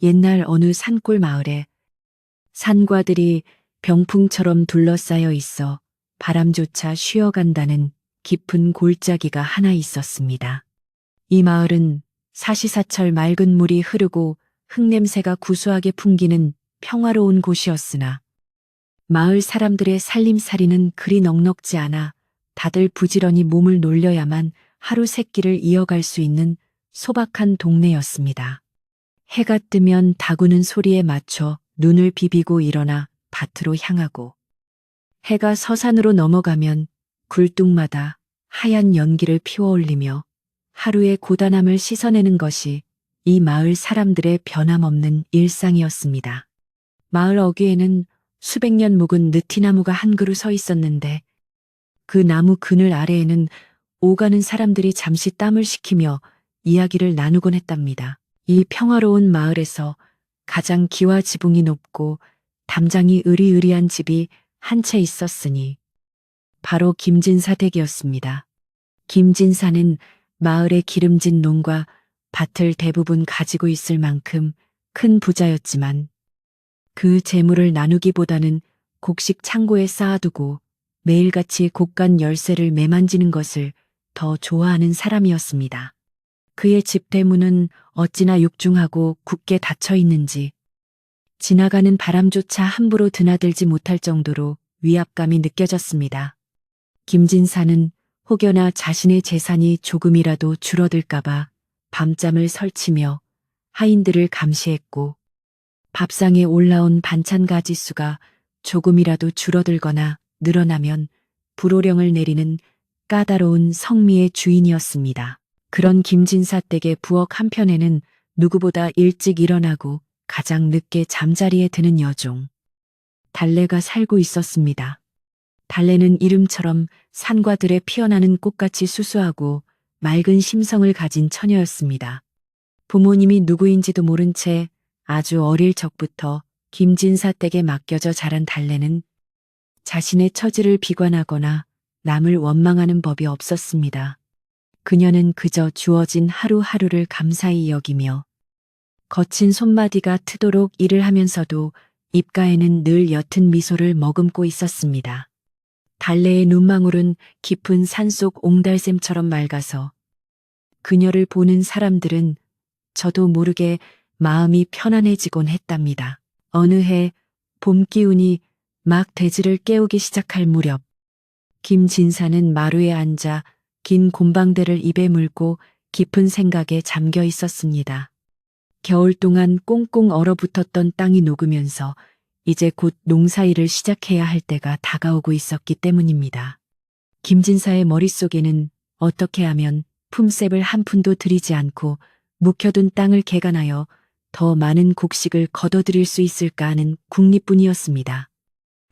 옛날 어느 산골 마을에 산과들이 병풍처럼 둘러싸여 있어 바람조차 쉬어간다는 깊은 골짜기가 하나 있었습니다. 이 마을은 사시사철 맑은 물이 흐르고 흙냄새가 구수하게 풍기는 평화로운 곳이었으나 마을 사람들의 살림살이는 그리 넉넉지 않아 다들 부지런히 몸을 놀려야만 하루 새끼를 이어갈 수 있는 소박한 동네였습니다. 해가 뜨면 다구는 소리에 맞춰 눈을 비비고 일어나 밭으로 향하고 해가 서산으로 넘어가면 굴뚝마다 하얀 연기를 피워올리며 하루의 고단함을 씻어내는 것이 이 마을 사람들의 변함없는 일상이었습니다. 마을 어귀에는 수백 년 묵은 느티나무가 한 그루 서 있었는데 그 나무 그늘 아래에는 오가는 사람들이 잠시 땀을 식히며 이야기를 나누곤 했답니다. 이 평화로운 마을에서 가장 기와 지붕이 높고 담장이 으리으리한 집이 한 채 있었으니 바로 김진사 댁이었습니다. 김진사는 마을의 기름진 농과 밭을 대부분 가지고 있을 만큼 큰 부자였지만 그 재물을 나누기보다는 곡식 창고에 쌓아두고 매일같이 곡간 열쇠를 매만지는 것을 더 좋아하는 사람이었습니다. 그의 집 대문은 어찌나 육중하고 굳게 닫혀 있는지 지나가는 바람조차 함부로 드나들지 못할 정도로 위압감이 느껴졌습니다. 김진사는 혹여나 자신의 재산이 조금이라도 줄어들까봐 밤잠을 설치며 하인들을 감시했고 밥상에 올라온 반찬 가지수가 조금이라도 줄어들거나 늘어나면 불호령을 내리는 까다로운 성미의 주인이었습니다. 그런 김진사 댁의 부엌 한편에는 누구보다 일찍 일어나고 가장 늦게 잠자리에 드는 여종 달래가 살고 있었습니다. 달래는 이름처럼 산과 들에 피어나는 꽃같이 수수하고 맑은 심성을 가진 처녀였습니다. 부모님이 누구인지도 모른 채 아주 어릴 적부터 김진사 댁에 맡겨져 자란 달래는 자신의 처지를 비관하거나 남을 원망하는 법이 없었습니다. 그녀는 그저 주어진 하루하루를 감사히 여기며 거친 손마디가 트도록 일을 하면서도 입가에는 늘 옅은 미소를 머금고 있었습니다. 달래의 눈망울은 깊은 산속 옹달샘처럼 맑아서 그녀를 보는 사람들은 저도 모르게 마음이 편안해지곤 했답니다. 어느 해 봄 기운이 막 대지를 깨우기 시작할 무렵 김진사는 마루에 앉아 긴 곰방대를 입에 물고 깊은 생각에 잠겨 있었습니다. 겨울 동안 꽁꽁 얼어붙었던 땅이 녹으면서 이제 곧 농사일을 시작해야 할 때가 다가오고 있었기 때문입니다. 김진사의 머릿속에는 어떻게 하면 품삯을 한 푼도 들이지 않고 묵혀둔 땅을 개간하여 더 많은 곡식을 거둬들일 수 있을까 하는 궁리뿐이었습니다.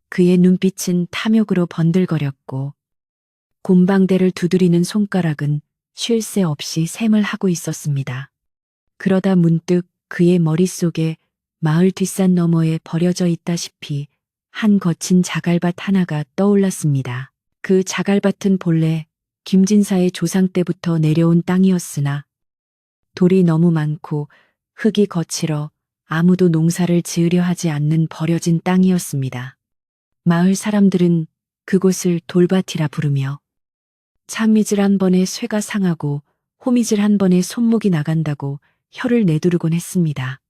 그의 눈빛은 탐욕으로 번들거렸고 곰방대를 두드리는 손가락은 쉴 새 없이 셈을 하고 있었습니다. 그러다 문득 그의 머릿속에 마을 뒷산 너머에 버려져 있다시피 한 거친 자갈밭 하나가 떠올랐습니다. 그 자갈밭은 본래 김진사의 조상 때부터 내려온 땅이었으나 돌이 너무 많고 흙이 거칠어 아무도 농사를 지으려 하지 않는 버려진 땅이었습니다. 마을 사람들은 그곳을 돌밭이라 부르며 참이슬 한 번에 쇠가 상하고 호미질 한 번에 손목이 나간다고 혀를 내두르곤 했습니다.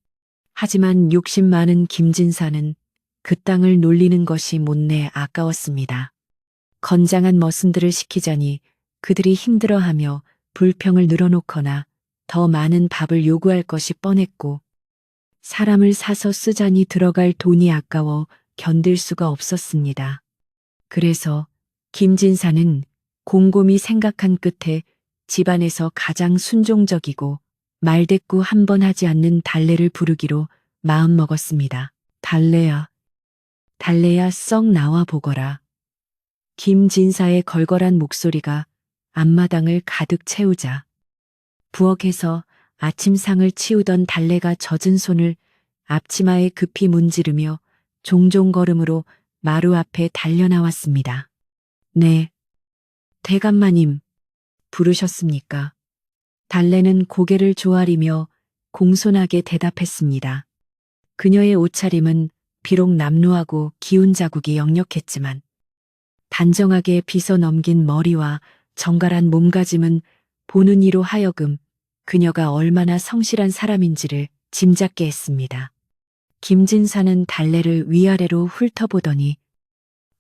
하지만 욕심 많은 김진사는 그 땅을 놀리는 것이 못내 아까웠습니다. 건장한 머슴들을 시키자니 그들이 힘들어하며 불평을 늘어놓거나 더 많은 밥을 요구할 것이 뻔했고 사람을 사서 쓰자니 들어갈 돈이 아까워 견딜 수가 없었습니다. 그래서 김진사는 곰곰이 생각한 끝에 집안에서 가장 순종적이고 말대꾸 한 번 하지 않는 달래를 부르기로 마음먹었습니다. 달래야, 달래야 썩 나와 보거라. 김진사의 걸걸한 목소리가 앞마당을 가득 채우자 부엌에서 아침상을 치우던 달래가 젖은 손을 앞치마에 급히 문지르며 종종 걸음으로 마루 앞에 달려나왔습니다. 네, 대감마님, 부르셨습니까? 달래는 고개를 조아리며 공손하게 대답했습니다. 그녀의 옷차림은 비록 남루하고 기운 자국이 역력했지만 단정하게 빗어 넘긴 머리와 정갈한 몸가짐은 보는 이로 하여금 그녀가 얼마나 성실한 사람인지를 짐작게 했습니다. 김진사는 달래를 위아래로 훑어보더니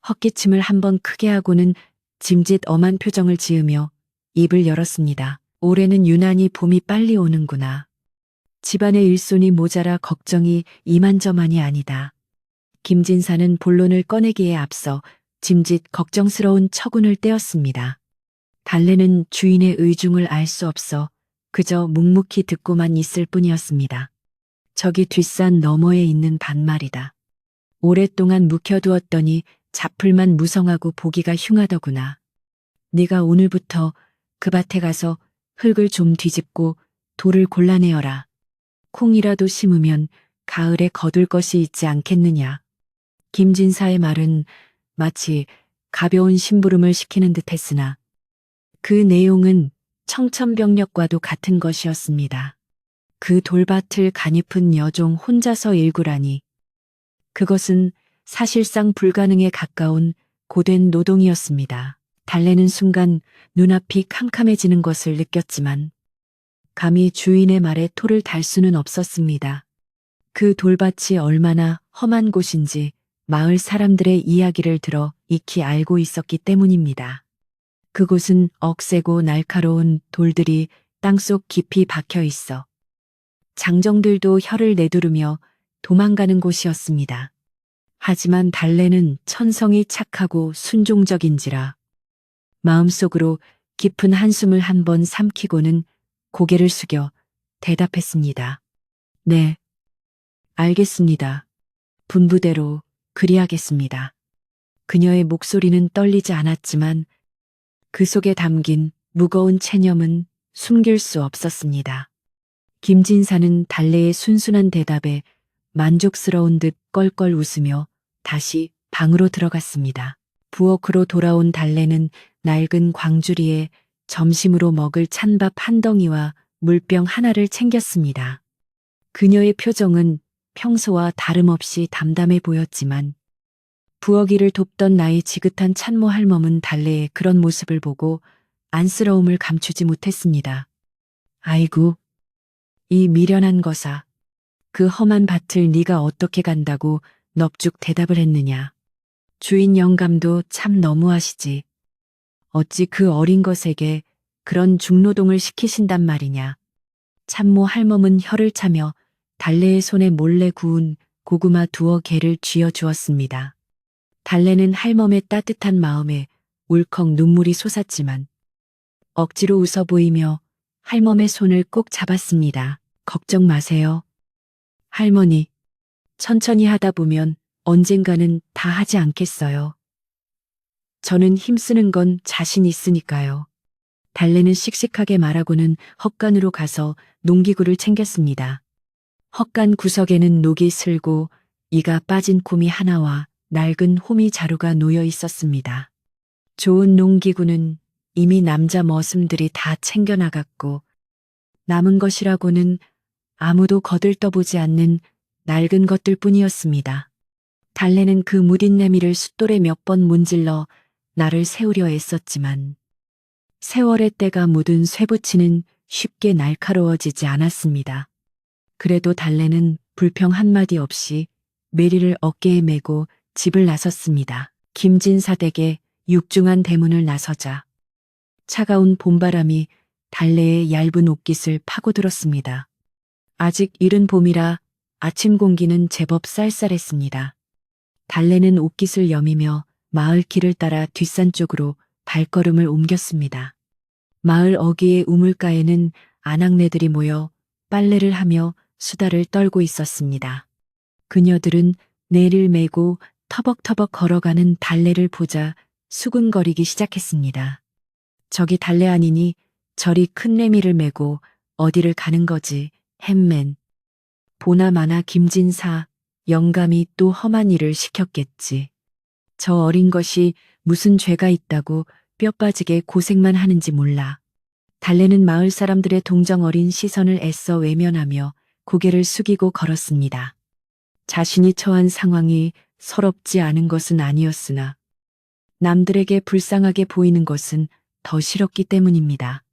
헛기침을 한번 크게 하고는 짐짓 엄한 표정을 지으며 입을 열었습니다. 올해는 유난히 봄이 빨리 오는구나. 집안의 일손이 모자라 걱정이 이만저만이 아니다. 김진사는 본론을 꺼내기에 앞서 짐짓 걱정스러운 처군을 떼었습니다. 달래는 주인의 의중을 알 수 없어 그저 묵묵히 듣고만 있을 뿐이었습니다. 저기 뒷산 너머에 있는 밭말이다. 오랫동안 묵혀두었더니 잡풀만 무성하고 보기가 흉하더구나. 네가 오늘부터 그 밭에 가서 흙을 좀 뒤집고 돌을 골라내어라. 콩이라도 심으면 가을에 거둘 것이 있지 않겠느냐. 김진사의 말은 마치 가벼운 심부름을 시키는 듯 했으나 그 내용은 청천벽력과도 같은 것이었습니다. 그 돌밭을 가냘픈 여종 혼자서 일구라니 그것은 사실상 불가능에 가까운 고된 노동이었습니다. 달래는 순간 눈앞이 캄캄해지는 것을 느꼈지만 감히 주인의 말에 토를 달 수는 없었습니다. 그 돌밭이 얼마나 험한 곳인지 마을 사람들의 이야기를 들어 익히 알고 있었기 때문입니다. 그곳은 억세고 날카로운 돌들이 땅속 깊이 박혀 있어 장정들도 혀를 내두르며 도망가는 곳이었습니다. 하지만 달래는 천성이 착하고 순종적인지라 마음속으로 깊은 한숨을 한번 삼키고는 고개를 숙여 대답했습니다. 네, 알겠습니다. 분부대로 그리하겠습니다. 그녀의 목소리는 떨리지 않았지만 그 속에 담긴 무거운 체념은 숨길 수 없었습니다. 김진사는 달래의 순순한 대답에 만족스러운 듯 껄껄 웃으며 다시 방으로 들어갔습니다. 부엌으로 돌아온 달래는 낡은 광주리에 점심으로 먹을 찬밥 한 덩이와 물병 하나를 챙겼습니다. 그녀의 표정은 평소와 다름없이 담담해 보였지만 부엌 일을 돕던 나이 지긋한 찬모 할멈은 달래의 그런 모습을 보고 안쓰러움을 감추지 못했습니다. 아이고, 이 미련한 거사. 그 험한 밭을 네가 어떻게 간다고 넙죽 대답을 했느냐. 주인 영감도 참 너무하시지. 어찌 그 어린 것에게 그런 중노동을 시키신단 말이냐. 참모 할멈은 혀를 차며 달래의 손에 몰래 구운 고구마 두어 개를 쥐어 주었습니다. 달래는 할멈의 따뜻한 마음에 울컥 눈물이 솟았지만 억지로 웃어 보이며 할멈의 손을 꼭 잡았습니다. 걱정 마세요. 할머니, 천천히 하다 보면 언젠가는 다 하지 않겠어요. 저는 힘쓰는 건 자신 있으니까요. 달래는 씩씩하게 말하고는 헛간으로 가서 농기구를 챙겼습니다. 헛간 구석에는 녹이 슬고 이가 빠진 곰이 하나와 낡은 호미 자루가 놓여 있었습니다. 좋은 농기구는 이미 남자 머슴들이 다 챙겨나갔고 남은 것이라고는 아무도 거들떠보지 않는 낡은 것들 뿐이었습니다. 달래는 그 무딘 내미를 숫돌에 몇 번 문질러 나를 세우려 애썼지만 세월의 때가 묻은 쇠붙이는 쉽게 날카로워지지 않았습니다. 그래도 달래는 불평 한마디 없이 메리를 어깨에 메고 집을 나섰습니다. 김진사 댁에 육중한 대문을 나서자 차가운 봄바람이 달래의 얇은 옷깃을 파고들었습니다. 아직 이른 봄이라 아침 공기는 제법 쌀쌀했습니다. 달래는 옷깃을 여미며 마을 길을 따라 뒷산 쪽으로 발걸음을 옮겼습니다. 마을 어귀의 우물가에는 아낙네들이 모여 빨래를 하며 수다를 떨고 있었습니다. 그녀들은 내를 메고 터벅터벅 걸어가는 달래를 보자 수근거리기 시작했습니다. 저기 달래 아니니 저리 큰 레미를 메고 어디를 가는 거지, 햄맨. 보나마나 김진사, 영감이 또 험한 일을 시켰겠지. 저 어린 것이 무슨 죄가 있다고 뼈 빠지게 고생만 하는지 몰라. 달래는 마을 사람들의 동정 어린 시선을 애써 외면하며 고개를 숙이고 걸었습니다. 자신이 처한 상황이 서럽지 않은 것은 아니었으나 남들에게 불쌍하게 보이는 것은 더 싫었기 때문입니다.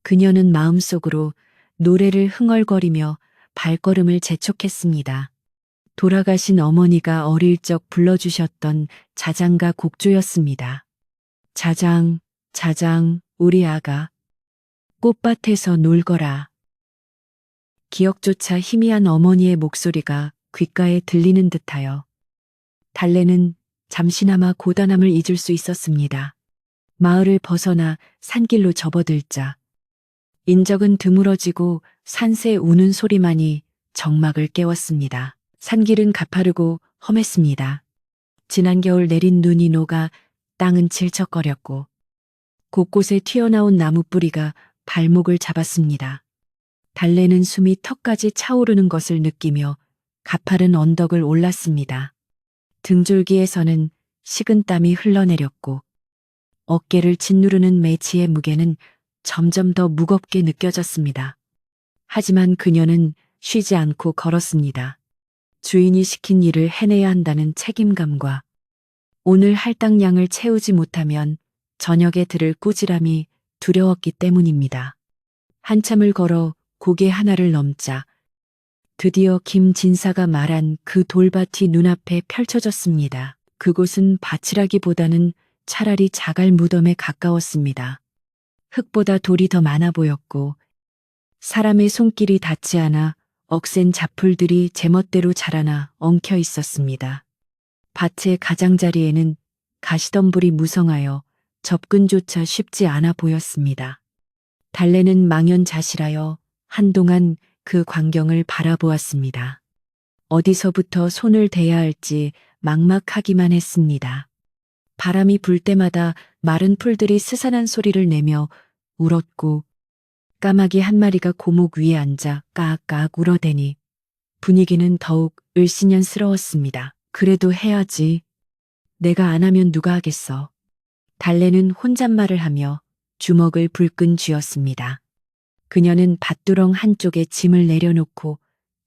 그녀는 마음속으로 노래를 흥얼거리며 발걸음을 재촉했습니다. 돌아가신 어머니가 어릴 적 불러주셨던 자장가 곡조였습니다. 자장, 자장, 우리 아가, 꽃밭에서 놀거라. 기억조차 희미한 어머니의 목소리가 귓가에 들리는 듯하여 달래는 잠시나마 고단함을 잊을 수 있었습니다. 마을을 벗어나 산길로 접어들자 인적은 드물어지고 산새 우는 소리만이 정막을 깨웠습니다. 산길은 가파르고 험했습니다. 지난 겨울 내린 눈이 녹아 땅은 질척거렸고 곳곳에 튀어나온 나무 뿌리가 발목을 잡았습니다. 달래는 숨이 턱까지 차오르는 것을 느끼며 가파른 언덕을 올랐습니다. 등줄기에서는 식은땀이 흘러내렸고 어깨를 짓누르는 매치의 무게는 점점 더 무겁게 느껴졌습니다. 하지만 그녀는 쉬지 않고 걸었습니다. 주인이 시킨 일을 해내야 한다는 책임감과 오늘 할당량을 채우지 못하면 저녁에 들을 꾸지람이 두려웠기 때문입니다. 한참을 걸어 고개 하나를 넘자 드디어 김진사가 말한 그 돌밭이 눈앞에 펼쳐졌습니다. 그곳은 밭이라기보다는 차라리 자갈 무덤에 가까웠습니다. 흙보다 돌이 더 많아 보였고 사람의 손길이 닿지 않아 억센 잡풀들이 제멋대로 자라나 엉켜 있었습니다. 밭의 가장자리에는 가시덤불이 무성하여 접근조차 쉽지 않아 보였습니다. 달래는 망연자실하여 한동안 그 광경을 바라보았습니다. 어디서부터 손을 대야 할지 막막하기만 했습니다. 바람이 불 때마다 마른 풀들이 스산한 소리를 내며 울었고 까마귀 한 마리가 고목 위에 앉아 까악까악 울어대니 분위기는 더욱 을씨년스러웠습니다. 그래도 해야지. 내가 안 하면 누가 하겠어. 달래는 혼잣말을 하며 주먹을 불끈 쥐었습니다. 그녀는 밭두렁 한쪽에 짐을 내려놓고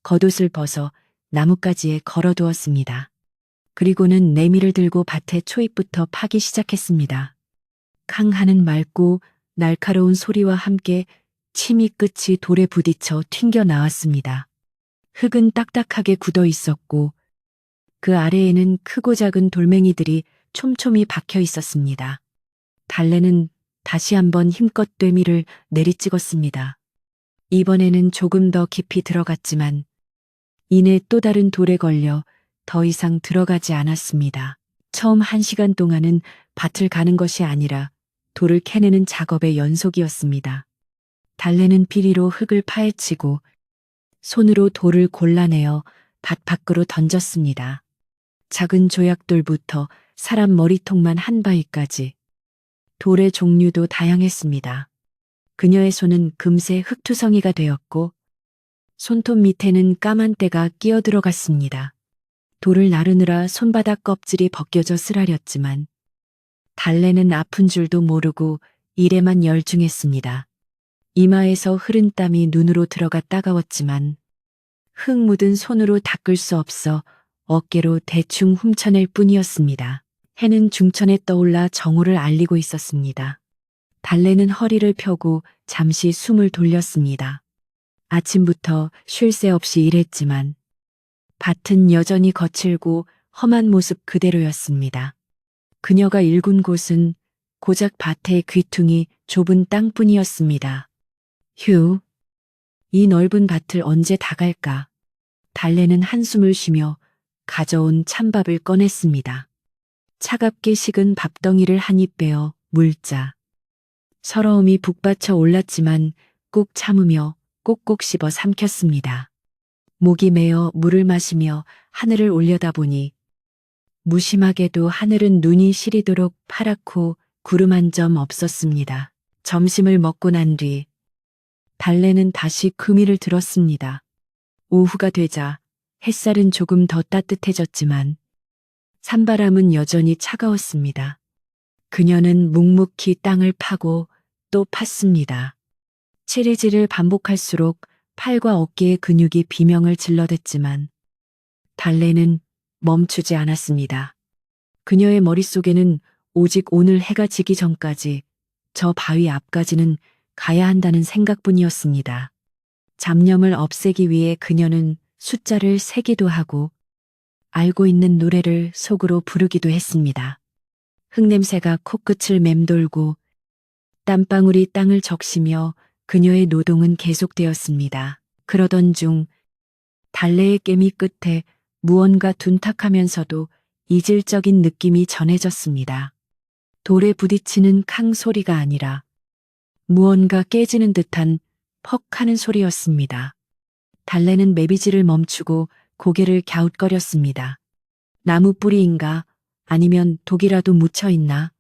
겉옷을 벗어 나뭇가지에 걸어두었습니다. 그리고는 내미를 들고 밭의 초입부터 파기 시작했습니다. 캉하는 맑고 날카로운 소리와 함께 침이 끝이 돌에 부딪혀 튕겨 나왔습니다. 흙은 딱딱하게 굳어 있었고 그 아래에는 크고 작은 돌멩이들이 촘촘히 박혀 있었습니다. 달래는 다시 한번 힘껏 쇠미를 내리찍었습니다. 이번에는 조금 더 깊이 들어갔지만 이내 또 다른 돌에 걸려 더 이상 들어가지 않았습니다. 처음 1시간 동안은 밭을 가는 것이 아니라 돌을 캐내는 작업의 연속이었습니다. 달래는 비리로 흙을 파헤치고 손으로 돌을 골라내어 밭 밖으로 던졌습니다. 작은 조약돌부터 사람 머리통만 한 바위까지 돌의 종류도 다양했습니다. 그녀의 손은 금세 흙투성이가 되었고 손톱 밑에는 까만 때가 끼어 들어갔습니다. 돌을 나르느라 손바닥 껍질이 벗겨져 쓰라렸지만 달래는 아픈 줄도 모르고 일에만 열중했습니다. 이마에서 흐른 땀이 눈으로 들어가 따가웠지만 흙 묻은 손으로 닦을 수 없어 어깨로 대충 훔쳐낼 뿐이었습니다. 해는 중천에 떠올라 정오를 알리고 있었습니다. 달래는 허리를 펴고 잠시 숨을 돌렸습니다. 아침부터 쉴 새 없이 일했지만 밭은 여전히 거칠고 험한 모습 그대로였습니다. 그녀가 일군 곳은 고작 밭의 귀퉁이 좁은 땅뿐이었습니다. 휴, 이 넓은 밭을 언제 다 갈까? 달래는 한숨을 쉬며 가져온 찬밥을 꺼냈습니다. 차갑게 식은 밥덩이를 한 입 빼어 물자. 서러움이 북받쳐 올랐지만 꾹 참으며 꼭꼭 씹어 삼켰습니다. 목이 메어 물을 마시며 하늘을 올려다보니 무심하게도 하늘은 눈이 시리도록 파랗고 구름 한 점 없었습니다. 점심을 먹고 난 뒤 달래는 다시 금이를 들었습니다. 오후가 되자 햇살은 조금 더 따뜻해졌지만 산바람은 여전히 차가웠습니다. 그녀는 묵묵히 땅을 파고 또 팠습니다. 치리질을 반복할수록 팔과 어깨의 근육이 비명을 질러댔지만 달래는 멈추지 않았습니다. 그녀의 머릿속에는 오직 오늘 해가 지기 전까지 저 바위 앞까지는 가야 한다는 생각뿐이었습니다. 잡념을 없애기 위해 그녀는 숫자를 세기도 하고 알고 있는 노래를 속으로 부르기도 했습니다. 흙냄새가 코끝을 맴돌고 땀방울이 땅을 적시며 그녀의 노동은 계속되었습니다. 그러던 중 달래의 깨미 끝에 무언가 둔탁하면서도 이질적인 느낌이 전해졌습니다. 돌에 부딪히는 캉 소리가 아니라 무언가 깨지는 듯한 퍽 하는 소리였습니다. 달래는 매비지를 멈추고 고개를 갸웃거렸습니다. 나무 뿌리인가 아니면 독이라도 묻혀 있나?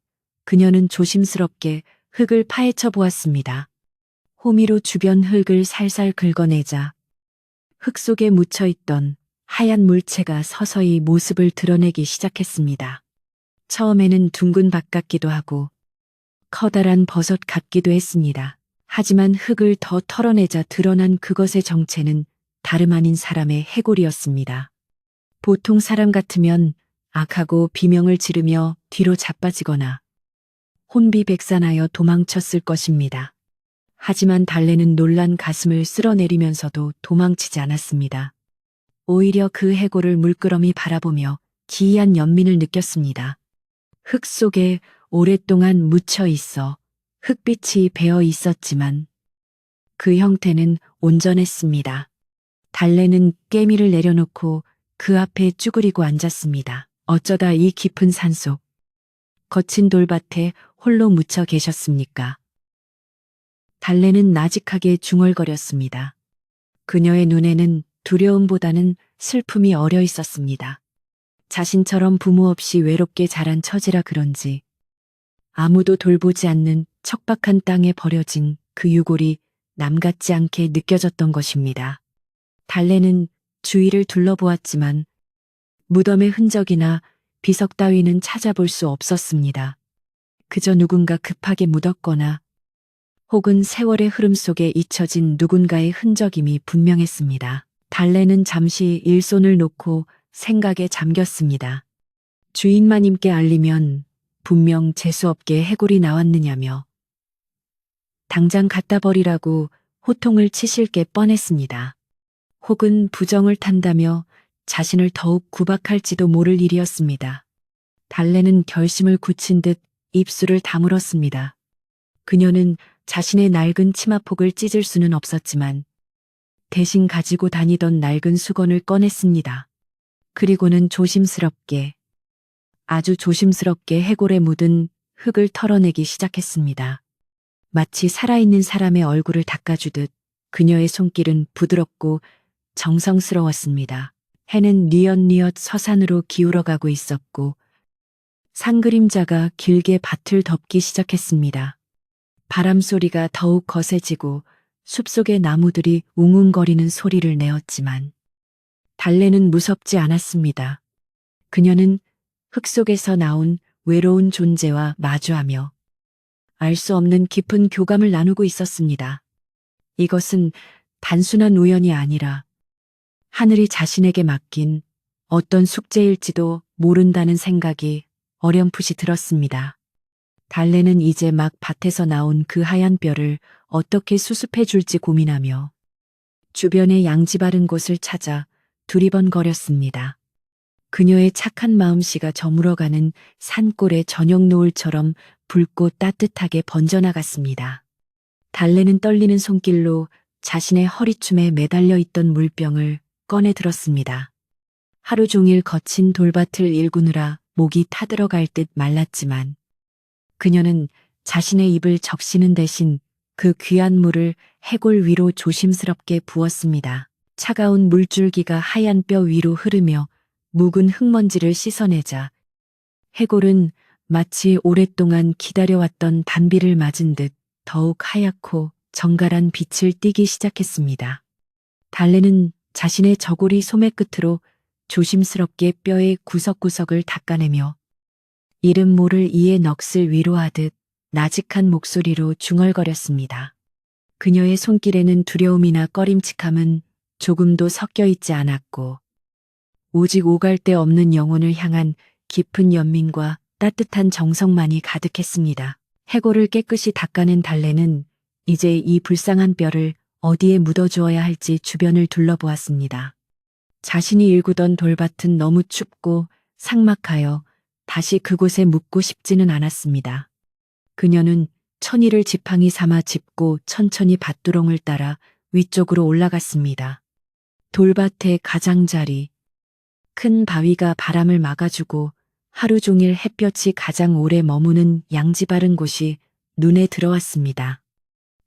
그녀는 조심스럽게 흙을 파헤쳐 보았습니다. 호미로 주변 흙을 살살 긁어내자 흙 속에 묻혀 있던 하얀 물체가 서서히 모습을 드러내기 시작했습니다. 처음에는 둥근 박 같기도 하고 커다란 버섯 같기도 했습니다. 하지만 흙을 더 털어내자 드러난 그것의 정체는 다름 아닌 사람의 해골이었습니다. 보통 사람 같으면 악하고 비명을 지르며 뒤로 자빠지거나 혼비백산하여 도망쳤을 것입니다. 하지만 달래는 놀란 가슴을 쓸어내리면서도 도망치지 않았습니다. 오히려 그 해골을 물끄러미 바라보며 기이한 연민을 느꼈습니다. 흙 속에 오랫동안 묻혀 있어 흙빛이 배어 있었지만 그 형태는 온전했습니다. 달래는 깨미를 내려놓고 그 앞에 쭈그리고 앉았습니다. 어쩌다 이 깊은 산속, 거친 돌밭에 홀로 묻혀 계셨습니까? 달래는 나직하게 중얼거렸습니다. 그녀의 눈에는 두려움보다는 슬픔이 어려 있었습니다. 자신처럼 부모 없이 외롭게 자란 처지라 그런지 아무도 돌보지 않는 척박한 땅에 버려진 그 유골이 남 같지 않게 느껴졌던 것입니다. 달래는 주위를 둘러보았지만 무덤의 흔적이나 비석 따위는 찾아볼 수 없었습니다. 그저 누군가 급하게 묻었거나 혹은 세월의 흐름 속에 잊혀진 누군가의 흔적임이 분명했습니다. 달래는 잠시 일손을 놓고 생각에 잠겼습니다. 주인마님께 알리면 분명 재수없게 해골이 나왔느냐며 당장 갖다 버리라고 호통을 치실 게 뻔했습니다. 혹은 부정을 탄다며 자신을 더욱 구박할지도 모를 일이었습니다. 달래는 결심을 굳힌 듯 입술을 다물었습니다. 그녀는 자신의 낡은 치마폭을 찢을 수는 없었지만 대신 가지고 다니던 낡은 수건을 꺼냈습니다. 그리고는 조심스럽게, 아주 조심스럽게 해골에 묻은 흙을 털어내기 시작했습니다. 마치 살아있는 사람의 얼굴을 닦아주듯 그녀의 손길은 부드럽고 정성스러웠습니다. 해는 뉘엿뉘엿 서산으로 기울어가고 있었고 산 그림자가 길게 밭을 덮기 시작했습니다. 바람 소리가 더욱 거세지고 숲속의 나무들이 웅웅거리는 소리를 내었지만 달래는 무섭지 않았습니다. 그녀는 흙 속에서 나온 외로운 존재와 마주하며 알 수 없는 깊은 교감을 나누고 있었습니다. 이것은 단순한 우연이 아니라 하늘이 자신에게 맡긴 어떤 숙제일지도 모른다는 생각이 어렴풋이 들었습니다. 달래는 이제 막 밭에서 나온 그 하얀 뼈를 어떻게 수습해 줄지 고민하며 주변의 양지 바른 곳을 찾아 두리번거렸습니다. 그녀의 착한 마음씨가 저물어가는 산골의 저녁 노을처럼 붉고 따뜻하게 번져나갔습니다. 달래는 떨리는 손길로 자신의 허리춤에 매달려 있던 물병을 꺼내 들었습니다. 하루 종일 거친 돌밭을 일구느라 목이 타들어갈 듯 말랐지만 그녀는 자신의 입을 적시는 대신 그 귀한 물을 해골 위로 조심스럽게 부었습니다. 차가운 물줄기가 하얀 뼈 위로 흐르며 묵은 흙먼지를 씻어내자 해골은 마치 오랫동안 기다려왔던 단비를 맞은 듯 더욱 하얗고 정갈한 빛을 띠기 시작했습니다. 달래는 자신의 저고리 소매 끝으로 조심스럽게 뼈의 구석구석을 닦아내며 이름 모를 이의 넋을 위로하듯 나직한 목소리로 중얼거렸습니다. 그녀의 손길에는 두려움이나 꺼림칙함은 조금도 섞여 있지 않았고, 오직 오갈 데 없는 영혼을 향한 깊은 연민과 따뜻한 정성만이 가득했습니다. 해골을 깨끗이 닦아낸 달래는 이제 이 불쌍한 뼈를 어디에 묻어주어야 할지 주변을 둘러보았습니다. 자신이 일구던 돌밭은 너무 춥고 삭막하여 다시 그곳에 묵고 싶지는 않았습니다. 그녀는 천일을 지팡이 삼아 짚고 천천히 밭두렁을 따라 위쪽으로 올라갔습니다. 돌밭의 가장자리, 큰 바위가 바람을 막아주고 하루 종일 햇볕이 가장 오래 머무는 양지바른 곳이 눈에 들어왔습니다.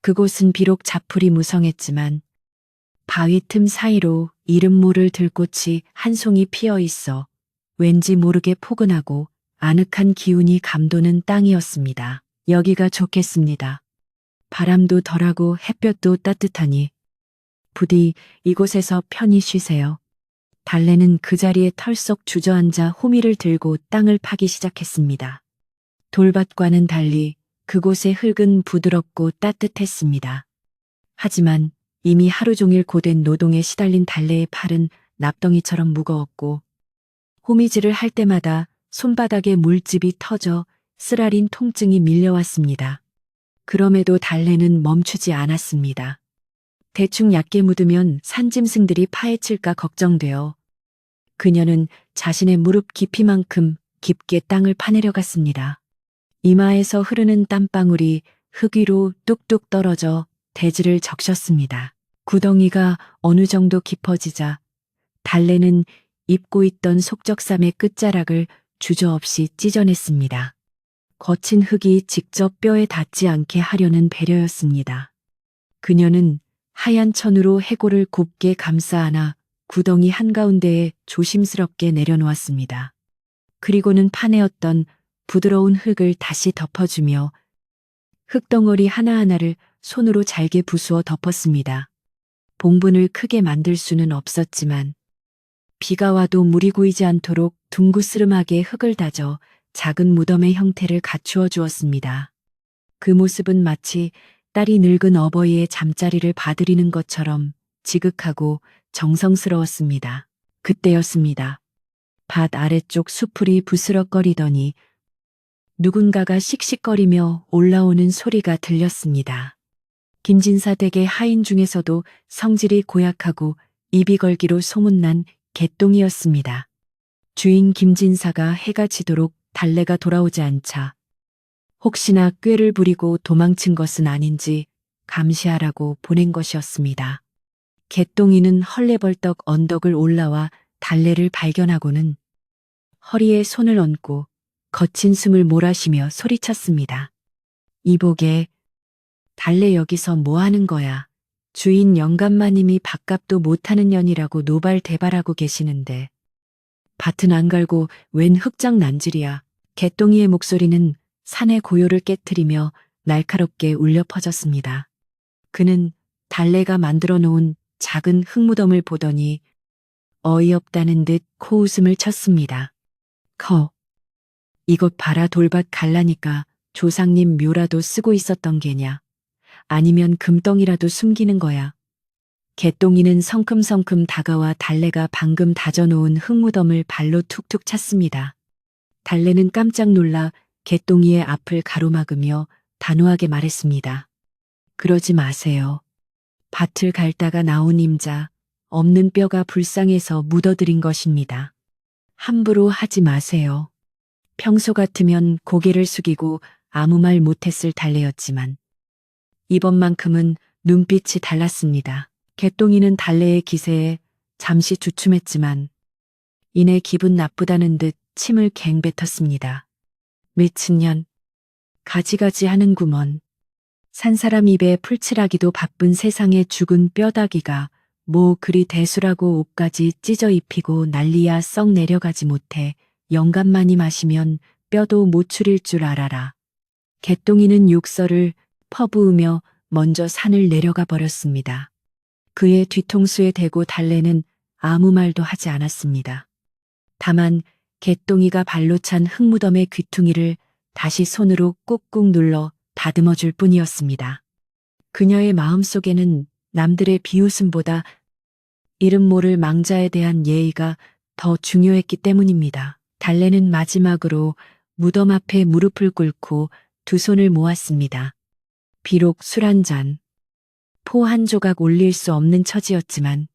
그곳은 비록 자풀이 무성했지만 바위 틈 사이로 이름 모를 들꽃이 한 송이 피어 있어 왠지 모르게 포근하고 아늑한 기운이 감도는 땅이었습니다. 여기가 좋겠습니다. 바람도 덜하고 햇볕도 따뜻하니 부디 이곳에서 편히 쉬세요. 달래는 그 자리에 털썩 주저앉아 호미를 들고 땅을 파기 시작했습니다. 돌밭과는 달리 그곳의 흙은 부드럽고 따뜻했습니다. 하지만 이미 하루 종일 고된 노동에 시달린 달래의 팔은 납덩이처럼 무거웠고, 호미질을 할 때마다 손바닥에 물집이 터져 쓰라린 통증이 밀려왔습니다. 그럼에도 달래는 멈추지 않았습니다. 대충 얕게 묻으면 산짐승들이 파헤칠까 걱정되어 그녀는 자신의 무릎 깊이만큼 깊게 땅을 파내려갔습니다. 이마에서 흐르는 땀방울이 흙 위로 뚝뚝 떨어져 대지를 적셨습니다. 구덩이가 어느 정도 깊어지자 달래는 입고 있던 속적삼의 끝자락을 주저없이 찢어냈습니다. 거친 흙이 직접 뼈에 닿지 않게 하려는 배려였습니다. 그녀는 하얀 천으로 해골을 곱게 감싸 안아 구덩이 한가운데에 조심스럽게 내려놓았습니다. 그리고는 파내었던 부드러운 흙을 다시 덮어주며 흙덩어리 하나하나를 손으로 잘게 부수어 덮었습니다. 봉분을 크게 만들 수는 없었지만 비가 와도 물이 고이지 않도록 둥그스름하게 흙을 다져 작은 무덤의 형태를 갖추어 주었습니다. 그 모습은 마치 딸이 늙은 어버이의 잠자리를 봐드리는 것처럼 지극하고 정성스러웠습니다. 그때였습니다. 밭 아래쪽 수풀이 부스럭거리더니 누군가가 씩씩거리며 올라오는 소리가 들렸습니다. 김진사 댁의 하인 중에서도 성질이 고약하고 입이 걸기로 소문난 개똥이었습니다. 주인 김진사가 해가 지도록 달래가 돌아오지 않자 혹시나 꾀를 부리고 도망친 것은 아닌지 감시하라고 보낸 것이었습니다. 개똥이는 헐레벌떡 언덕을 올라와 달래를 발견하고는 허리에 손을 얹고 거친 숨을 몰아쉬며 소리쳤습니다. 이보게, 달래 여기서 뭐 하는 거야? 주인 영감마님이 밥값도 못하는 년이라고 노발대발하고 계시는데 밭은 안 갈고 웬 흑장 난질이야. 개똥이의 목소리는 산의 고요를 깨트리며 날카롭게 울려 퍼졌습니다. 그는 달래가 만들어 놓은 작은 흙무덤을 보더니 어이없다는 듯 코웃음을 쳤습니다. 이것 봐라, 돌밭 갈라니까 조상님 묘라도 쓰고 있었던 게냐. 아니면 금덩이라도 숨기는 거야. 개똥이는 성큼성큼 다가와 달래가 방금 다져놓은 흙무덤을 발로 툭툭 찼습니다. 달래는 깜짝 놀라 개똥이의 앞을 가로막으며 단호하게 말했습니다. 그러지 마세요. 밭을 갈다가 나온 임자, 없는 뼈가 불쌍해서 묻어드린 것입니다. 함부로 하지 마세요. 평소 같으면 고개를 숙이고 아무 말 못했을 달래였지만 이번만큼은 눈빛이 달랐습니다. 개똥이는 달래의 기세에 잠시 주춤했지만 이내 기분 나쁘다는 듯 침을 갱 뱉었습니다. 미친년, 가지가지 하는구먼. 산사람 입에 풀칠하기도 바쁜 세상에 죽은 뼈다귀가 뭐 그리 대수라고 옷까지 찢어 입히고 난리야 썩 내려가지 못해 영감만이 마시면 뼈도 못 추릴 줄 알아라. 개똥이는 욕설을 퍼부으며 먼저 산을 내려가 버렸습니다. 그의 뒤통수에 대고 달래는 아무 말도 하지 않았습니다. 다만 개똥이가 발로 찬 흙무덤의 귀퉁이를 다시 손으로 꾹꾹 눌러 다듬어 줄 뿐이었습니다. 그녀의 마음속에는 남들의 비웃음보다 이름 모를 망자에 대한 예의가 더 중요했기 때문입니다. 달래는 마지막으로 무덤 앞에 무릎을 꿇고 두 손을 모았습니다. 비록 술 한 잔, 포 한 조각 올릴 수 없는 처지였지만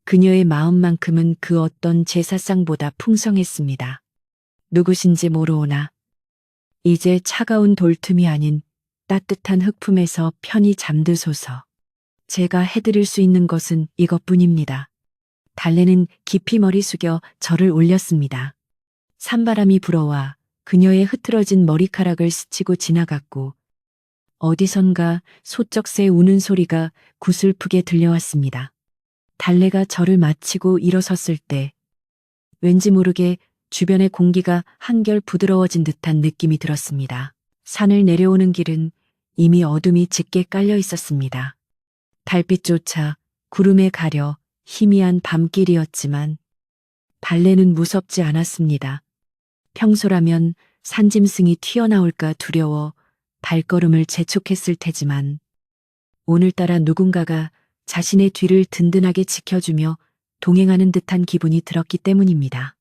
그녀의 마음만큼은 그 어떤 제사상보다 풍성했습니다. 누구신지 모르오나 이제 차가운 돌틈이 아닌 따뜻한 흙품에서 편히 잠드소서. 제가 해드릴 수 있는 것은 이것뿐입니다. 달래는 깊이 머리 숙여 절을 올렸습니다. 산바람이 불어와 그녀의 흐트러진 머리카락을 스치고 지나갔고 어디선가 소쩍새 우는 소리가 구슬프게 들려왔습니다. 달래가 절을 마치고 일어섰을 때 왠지 모르게 주변의 공기가 한결 부드러워진 듯한 느낌이 들었습니다. 산을 내려오는 길은 이미 어둠이 짙게 깔려 있었습니다. 달빛조차 구름에 가려 희미한 밤길이었지만 달래는 무섭지 않았습니다. 평소라면 산짐승이 튀어나올까 두려워 발걸음을 재촉했을 테지만 오늘따라 누군가가 자신의 뒤를 든든하게 지켜주며 동행하는 듯한 기분이 들었기 때문입니다.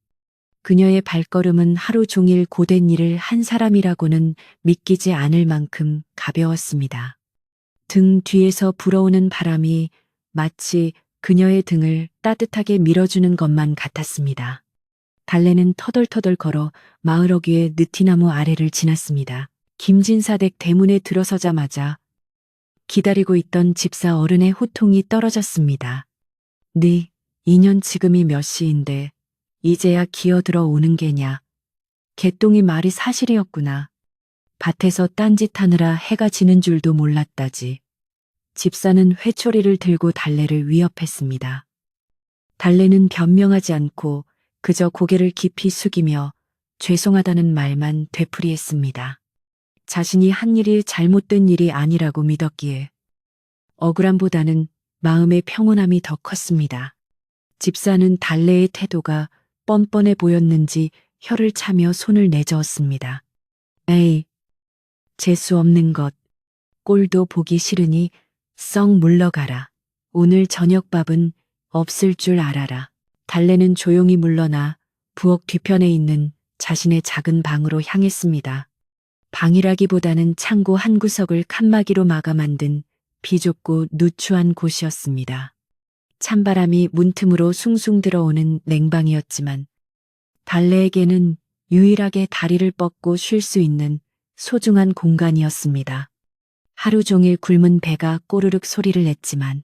그녀의 발걸음은 하루 종일 고된 일을 한 사람이라고는 믿기지 않을 만큼 가벼웠습니다. 등 뒤에서 불어오는 바람이 마치 그녀의 등을 따뜻하게 밀어주는 것만 같았습니다. 달래는 터덜터덜 걸어 마을 어귀의 느티나무 아래를 지났습니다. 김진사댁 대문에 들어서자마자 기다리고 있던 집사 어른의 호통이 떨어졌습니다. 네, 2년 지금이 몇 시인데 이제야 기어들어 오는 게냐. 개똥이 말이 사실이었구나. 밭에서 딴짓하느라 해가 지는 줄도 몰랐다지. 집사는 회초리를 들고 달래를 위협했습니다. 달래는 변명하지 않고 그저 고개를 깊이 숙이며 죄송하다는 말만 되풀이했습니다. 자신이 한 일이 잘못된 일이 아니라고 믿었기에 억울함보다는 마음의 평온함이 더 컸습니다. 집사는 달래의 태도가 뻔뻔해 보였는지 혀를 차며 손을 내저었습니다. 에이, 재수 없는 것. 꼴도 보기 싫으니 썩 물러가라. 오늘 저녁밥은 없을 줄 알아라. 달래는 조용히 물러나 부엌 뒤편에 있는 자신의 작은 방으로 향했습니다. 방이라기보다는 창고 한 구석을 칸막이로 막아 만든 비좁고 누추한 곳이었습니다. 찬바람이 문틈으로 숭숭 들어오는 냉방이었지만 달래에게는 유일하게 다리를 뻗고 쉴 수 있는 소중한 공간이었습니다. 하루 종일 굶은 배가 꼬르륵 소리를 냈지만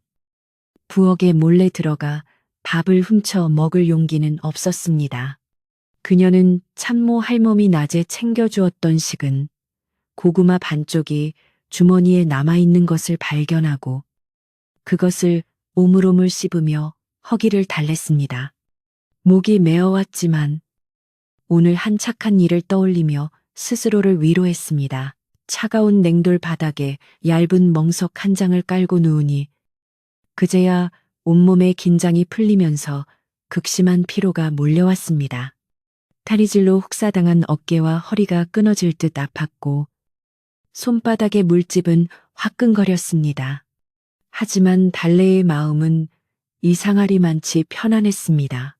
부엌에 몰래 들어가 밥을 훔쳐 먹을 용기는 없었습니다. 그녀는 참모 할멈이 낮에 챙겨주었던 식은 고구마 반쪽이 주머니에 남아있는 것을 발견하고 그것을 오물오물 씹으며 허기를 달랬습니다. 목이 메어왔지만 오늘 한 착한 일을 떠올리며 스스로를 위로했습니다. 차가운 냉돌 바닥에 얇은 멍석 한 장을 깔고 누우니 그제야 온몸의 긴장이 풀리면서 극심한 피로가 몰려왔습니다. 탈의질로 혹사당한 어깨와 허리가 끊어질 듯 아팠고 손바닥의 물집은 화끈거렸습니다. 하지만 달래의 마음은 이상하리만치 편안했습니다.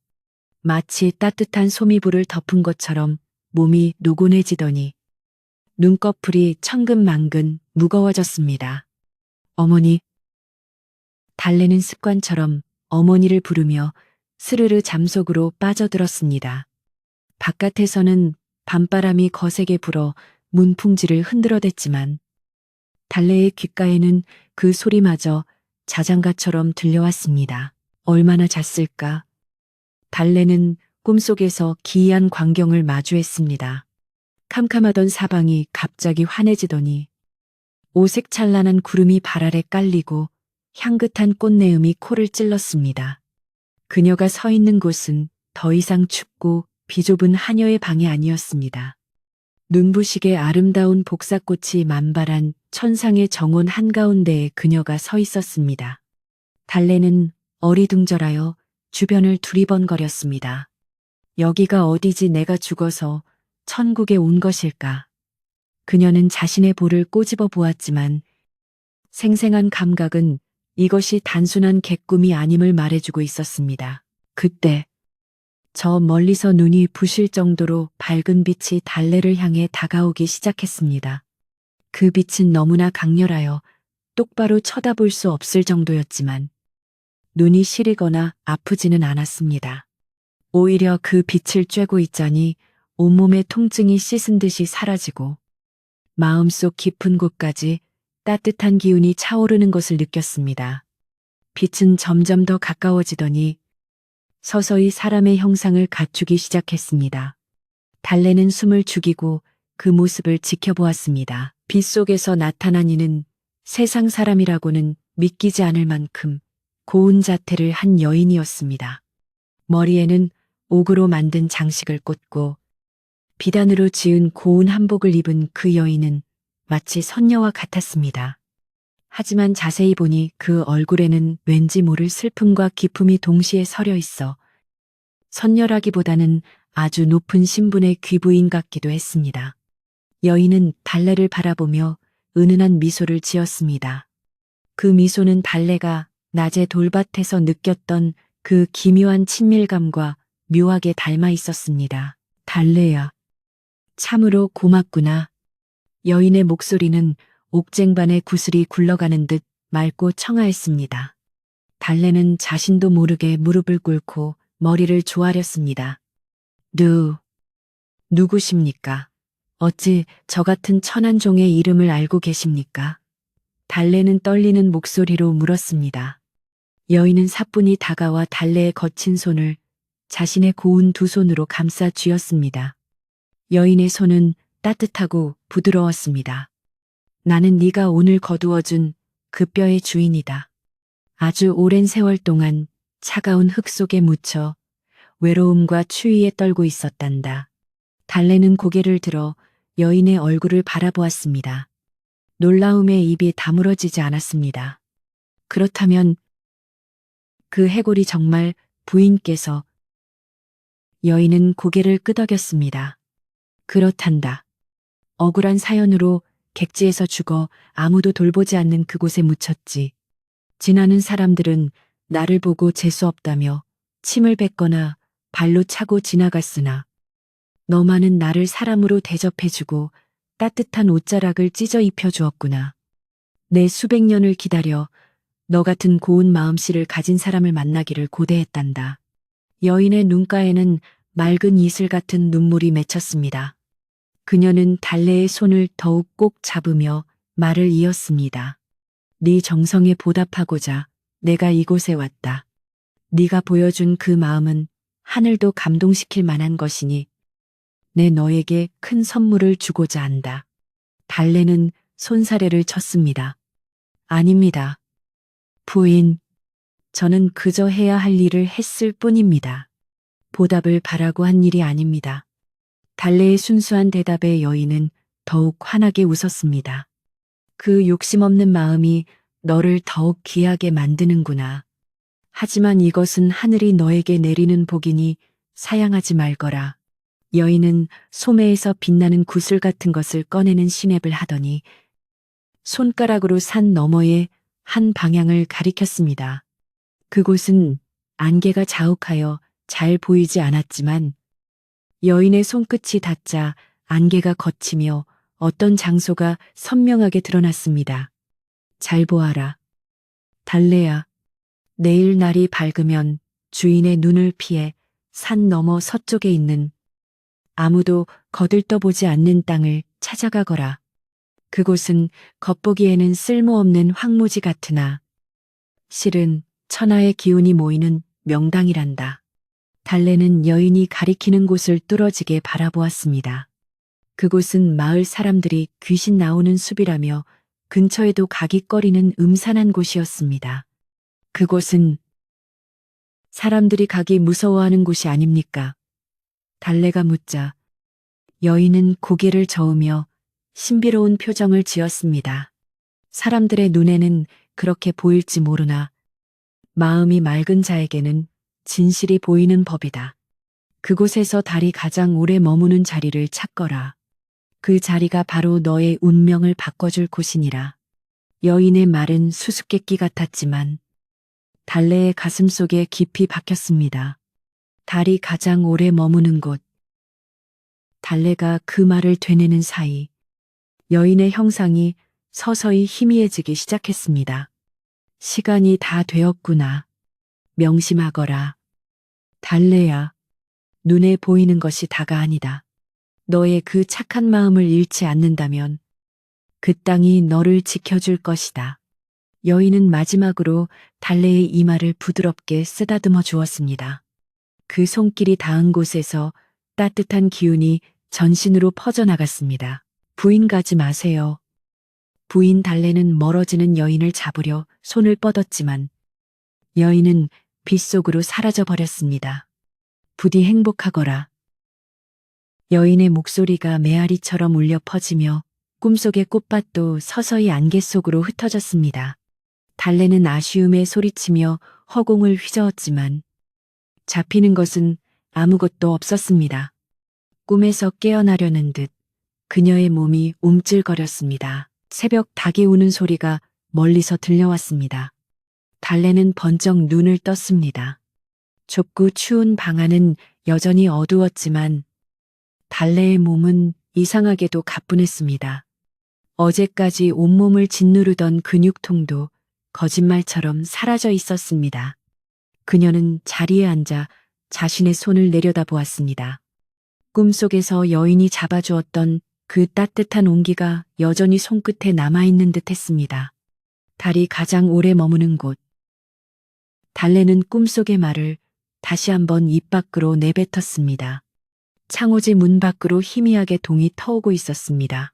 마치 따뜻한 소미불을 덮은 것처럼 몸이 노곤해지더니 눈꺼풀이 천근만근 무거워졌습니다. 어머니. 달래는 습관처럼 어머니를 부르며 스르르 잠속으로 빠져들었습니다. 바깥에서는 밤바람이 거세게 불어 문풍지를 흔들어댔지만 달래의 귓가에는 그 소리마저 자장가처럼 들려왔습니다. 얼마나 잤을까? 달래는 꿈속에서 기이한 광경을 마주했습니다. 캄캄하던 사방이 갑자기 환해지더니 오색찬란한 구름이 발 아래 깔리고 향긋한 꽃내음이 코를 찔렀습니다. 그녀가 서 있는 곳은 더 이상 춥고 비좁은 하녀의 방이 아니었습니다. 눈부시게 아름다운 복사꽃이 만발한 천상의 정원 한가운데에 그녀가 서 있었습니다. 달래는 어리둥절하여 주변을 두리번거렸습니다. 여기가 어디지 내가 죽어서 천국에 온 것일까? 그녀는 자신의 볼을 꼬집어 보았지만 생생한 감각은 이것이 단순한 객꿈이 아님을 말해주고 있었습니다. 그때 저 멀리서 눈이 부실 정도로 밝은 빛이 달래를 향해 다가오기 시작했습니다. 그 빛은 너무나 강렬하여 똑바로 쳐다볼 수 없을 정도였지만 눈이 시리거나 아프지는 않았습니다. 오히려 그 빛을 쬐고 있자니 온몸의 통증이 씻은 듯이 사라지고 마음속 깊은 곳까지 따뜻한 기운이 차오르는 것을 느꼈습니다. 빛은 점점 더 가까워지더니 서서히 사람의 형상을 갖추기 시작했습니다. 달래는 숨을 죽이고 그 모습을 지켜보았습니다. 빛 속에서 나타난 이는 세상 사람이라고는 믿기지 않을 만큼 고운 자태를 한 여인이었습니다. 머리에는 옥으로 만든 장식을 꽂고 비단으로 지은 고운 한복을 입은 그 여인은 마치 선녀와 같았습니다. 하지만 자세히 보니 그 얼굴에는 왠지 모를 슬픔과 기쁨이 동시에 서려 있어 선녀라기보다는 아주 높은 신분의 귀부인 같기도 했습니다. 여인은 달래를 바라보며 은은한 미소를 지었습니다. 그 미소는 달래가 낮에 돌밭에서 느꼈던 그 기묘한 친밀감과 묘하게 닮아 있었습니다. 달래야, 참으로 고맙구나. 여인의 목소리는 옥쟁반의 구슬이 굴러가는 듯 맑고 청아했습니다. 달래는 자신도 모르게 무릎을 꿇고 머리를 조아렸습니다. 누구십니까? 어찌 저 같은 천한 종의 이름을 알고 계십니까? 달래는 떨리는 목소리로 물었습니다. 여인은 사뿐히 다가와 달래의 거친 손을 자신의 고운 두 손으로 감싸 쥐었습니다. 여인의 손은 따뜻하고 부드러웠습니다. 나는 네가 오늘 거두어준 그 뼈의 주인이다. 아주 오랜 세월 동안 차가운 흙 속에 묻혀 외로움과 추위에 떨고 있었단다. 달래는 고개를 들어 여인의 얼굴을 바라보았습니다. 놀라움에 입이 다물어지지 않았습니다. 그렇다면 그 해골이 정말 부인께서? 여인은 고개를 끄덕였습니다. 그렇단다. 억울한 사연으로 객지에서 죽어 아무도 돌보지 않는 그곳에 묻혔지. 지나는 사람들은 나를 보고 재수없다며 침을 뱉거나 발로 차고 지나갔으나 너만은 나를 사람으로 대접해주고 따뜻한 옷자락을 찢어 입혀주었구나. 내 수백 년을 기다려 너 같은 고운 마음씨를 가진 사람을 만나기를 고대했단다. 여인의 눈가에는 맑은 이슬 같은 눈물이 맺혔습니다. 그녀는 달래의 손을 더욱 꼭 잡으며 말을 이었습니다. 네 정성에 보답하고자 내가 이곳에 왔다. 네가 보여준 그 마음은 하늘도 감동시킬 만한 것이니 내 너에게 큰 선물을 주고자 한다. 달래는 손사래를 쳤습니다. 아닙니다. 부인, 저는 그저 해야 할 일을 했을 뿐입니다. 보답을 바라고 한 일이 아닙니다. 달래의 순수한 대답에 여인은 더욱 환하게 웃었습니다. 그 욕심없는 마음이 너를 더욱 귀하게 만드는구나. 하지만 이것은 하늘이 너에게 내리는 복이니 사양하지 말거라. 여인은 소매에서 빛나는 구슬 같은 것을 꺼내는 시냅을 하더니 손가락으로 산 너머의 한 방향을 가리켰습니다. 그곳은 안개가 자욱하여 잘 보이지 않았지만 여인의 손끝이 닿자 안개가 걷히며 어떤 장소가 선명하게 드러났습니다. 잘 보아라. 달래야, 내일 날이 밝으면 주인의 눈을 피해 산 너머 서쪽에 있는 아무도 거들떠보지 않는 땅을 찾아가거라. 그곳은 겉보기에는 쓸모없는 황무지 같으나 실은 천하의 기운이 모이는 명당이란다. 달래는 여인이 가리키는 곳을 뚫어지게 바라보았습니다. 그곳은 마을 사람들이 귀신 나오는 숲이라며 근처에도 각이 꺼리는 음산한 곳이었습니다. 그곳은 사람들이 가기 무서워하는 곳이 아닙니까? 달래가 묻자 여인은 고개를 저으며 신비로운 표정을 지었습니다. 사람들의 눈에는 그렇게 보일지 모르나 마음이 맑은 자에게는 진실이 보이는 법이다. 그곳에서 달이 가장 오래 머무는 자리를 찾거라. 그 자리가 바로 너의 운명을 바꿔줄 곳이니라. 여인의 말은 수수께끼 같았지만 달래의 가슴 속에 깊이 박혔습니다. 달이 가장 오래 머무는 곳. 달래가 그 말을 되뇌는 사이 여인의 형상이 서서히 희미해지기 시작했습니다. 시간이 다 되었구나. 명심하거라. 달래야, 눈에 보이는 것이 다가 아니다. 너의 그 착한 마음을 잃지 않는다면 그 땅이 너를 지켜줄 것이다. 여인은 마지막으로 달래의 이마를 부드럽게 쓰다듬어 주었습니다. 그 손길이 닿은 곳에서 따뜻한 기운이 전신으로 퍼져나갔습니다. 부인 가지 마세요. 부인 달래는 멀어지는 여인을 잡으려 손을 뻗었지만 여인은 빛 속으로 사라져 버렸습니다. 부디 행복하거라. 여인의 목소리가 메아리처럼 울려 퍼지며 꿈속의 꽃밭도 서서히 안개 속으로 흩어졌습니다. 달래는 아쉬움에 소리치며 허공을 휘저었지만 잡히는 것은 아무것도 없었습니다. 꿈에서 깨어나려는 듯 그녀의 몸이 움찔거렸습니다. 새벽 닭이 우는 소리가 멀리서 들려왔습니다. 달래는 번쩍 눈을 떴습니다. 좁고 추운 방 안은 여전히 어두웠지만 달래의 몸은 이상하게도 가뿐했습니다. 어제까지 온몸을 짓누르던 근육통도 거짓말처럼 사라져 있었습니다. 그녀는 자리에 앉아 자신의 손을 내려다보았습니다. 꿈속에서 여인이 잡아주었던 그 따뜻한 온기가 여전히 손끝에 남아있는 듯 했습니다. 달이 가장 오래 머무는 곳. 달래는 꿈속의 말을 다시 한번 입 밖으로 내뱉었습니다. 창호지 문 밖으로 희미하게 동이 터오고 있었습니다.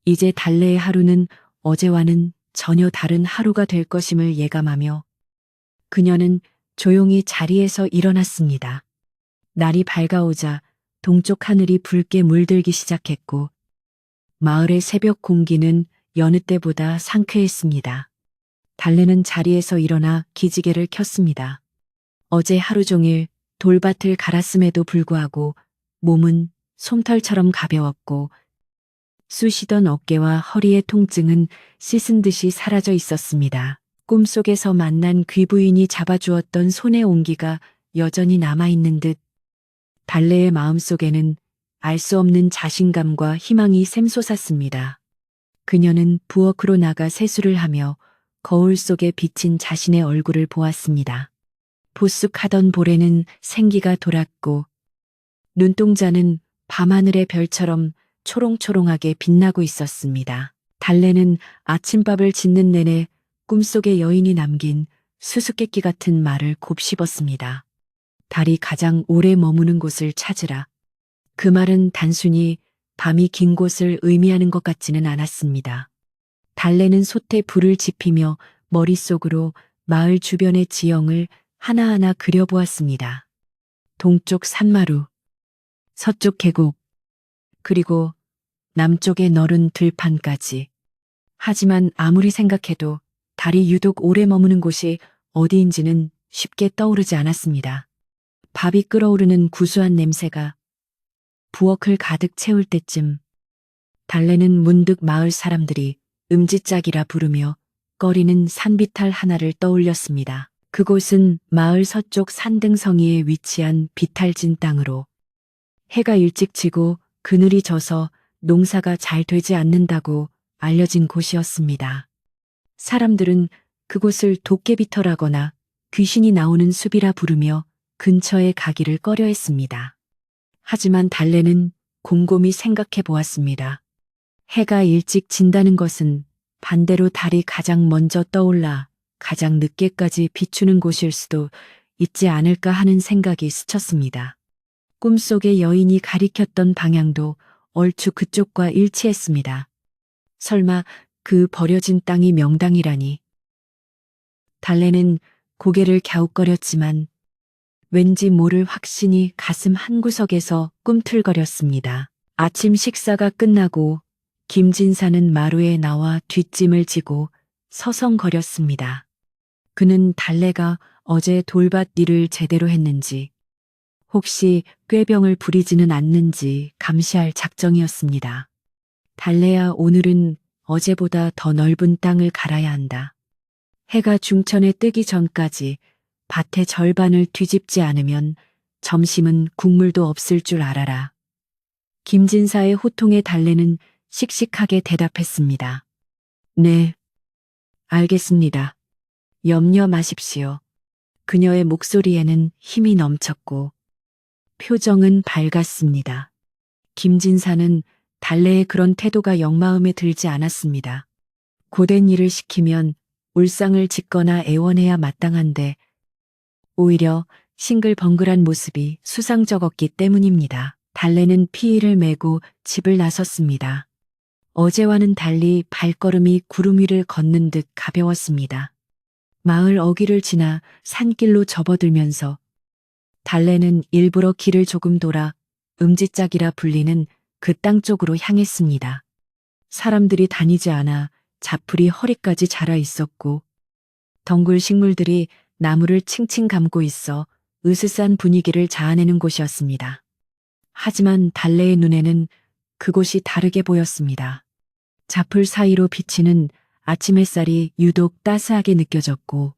이제 달래의 하루는 어제와는 전혀 다른 하루가 될 것임을 예감하며 그녀는 조용히 자리에서 일어났습니다. 날이 밝아오자 동쪽 하늘이 붉게 물들기 시작했고 마을의 새벽 공기는 여느 때보다 상쾌했습니다. 달래는 자리에서 일어나 기지개를 켰습니다. 어제 하루 종일 돌밭을 갈았음에도 불구하고 몸은 솜털처럼 가벼웠고 쑤시던 어깨와 허리의 통증은 씻은 듯이 사라져 있었습니다. 꿈속에서 만난 귀부인이 잡아주었던 손의 온기가 여전히 남아있는 듯 달래의 마음속에는 알 수 없는 자신감과 희망이 샘솟았습니다. 그녀는 부엌으로 나가 세수를 하며 거울 속에 비친 자신의 얼굴을 보았습니다. 보쑥하던 볼에는 생기가 돌았고 눈동자는 밤하늘의 별처럼 초롱초롱하게 빛나고 있었습니다. 달래는 아침밥을 짓는 내내 꿈속의 여인이 남긴 수수께끼 같은 말을 곱씹었습니다. 달이 가장 오래 머무는 곳을 찾으라. 그 말은 단순히 밤이 긴 곳을 의미하는 것 같지는 않았습니다. 달래는 솥에 불을 지피며 머릿속으로 마을 주변의 지형을 하나하나 그려보았습니다. 동쪽 산마루, 서쪽 계곡, 그리고 남쪽의 너른 들판까지. 하지만 아무리 생각해도 달이 유독 오래 머무는 곳이 어디인지는 쉽게 떠오르지 않았습니다. 밥이 끓어오르는 구수한 냄새가 부엌을 가득 채울 때쯤 달래는 문득 마을 사람들이 음지짝이라 부르며 꺼리는 산비탈 하나를 떠올렸습니다. 그곳은 마을 서쪽 산등성이에 위치한 비탈진 땅으로 해가 일찍 지고 그늘이 져서 농사가 잘 되지 않는다고 알려진 곳이었습니다. 사람들은 그곳을 도깨비터라거나 귀신이 나오는 숲이라 부르며 근처에 가기를 꺼려했습니다. 하지만 달래는 곰곰이 생각해 보았습니다. 해가 일찍 진다는 것은 반대로 달이 가장 먼저 떠올라 가장 늦게까지 비추는 곳일 수도 있지 않을까 하는 생각이 스쳤습니다. 꿈속의 여인이 가리켰던 방향도 얼추 그쪽과 일치했습니다. 설마 그 버려진 땅이 명당이라니. 달래는 고개를 갸웃거렸지만 왠지 모를 확신이 가슴 한구석에서 꿈틀거렸습니다. 아침 식사가 끝나고 김진사는 마루에 나와 뒷짐을 지고 서성거렸습니다. 그는 달래가 어제 돌밭 일을 제대로 했는지 혹시 꾀병을 부리지는 않는지 감시할 작정이었습니다. 달래야, 오늘은 어제보다 더 넓은 땅을 갈아야 한다. 해가 중천에 뜨기 전까지 밭의 절반을 뒤집지 않으면 점심은 국물도 없을 줄 알아라. 김진사의 호통에 달래는 씩씩하게 대답했습니다. 네, 알겠습니다. 염려 마십시오. 그녀의 목소리에는 힘이 넘쳤고 표정은 밝았습니다. 김진사는 달래의 그런 태도가 역마음에 들지 않았습니다. 고된 일을 시키면 울상을 짓거나 애원해야 마땅한데 오히려 싱글벙글한 모습이 수상쩍었기 때문입니다. 달래는 피의를 메고 집을 나섰습니다. 어제와는 달리 발걸음이 구름 위를 걷는 듯 가벼웠습니다. 마을 어귀를 지나 산길로 접어들면서 달래는 일부러 길을 조금 돌아 음지짝이라 불리는 그 땅 쪽으로 향했습니다. 사람들이 다니지 않아 자풀이 허리까지 자라 있었고 덩굴 식물들이 나무를 칭칭 감고 있어 으스스한 분위기를 자아내는 곳이었습니다. 하지만 달래의 눈에는 그곳이 다르게 보였습니다. 자풀 사이로 비치는 아침 햇살이 유독 따스하게 느껴졌고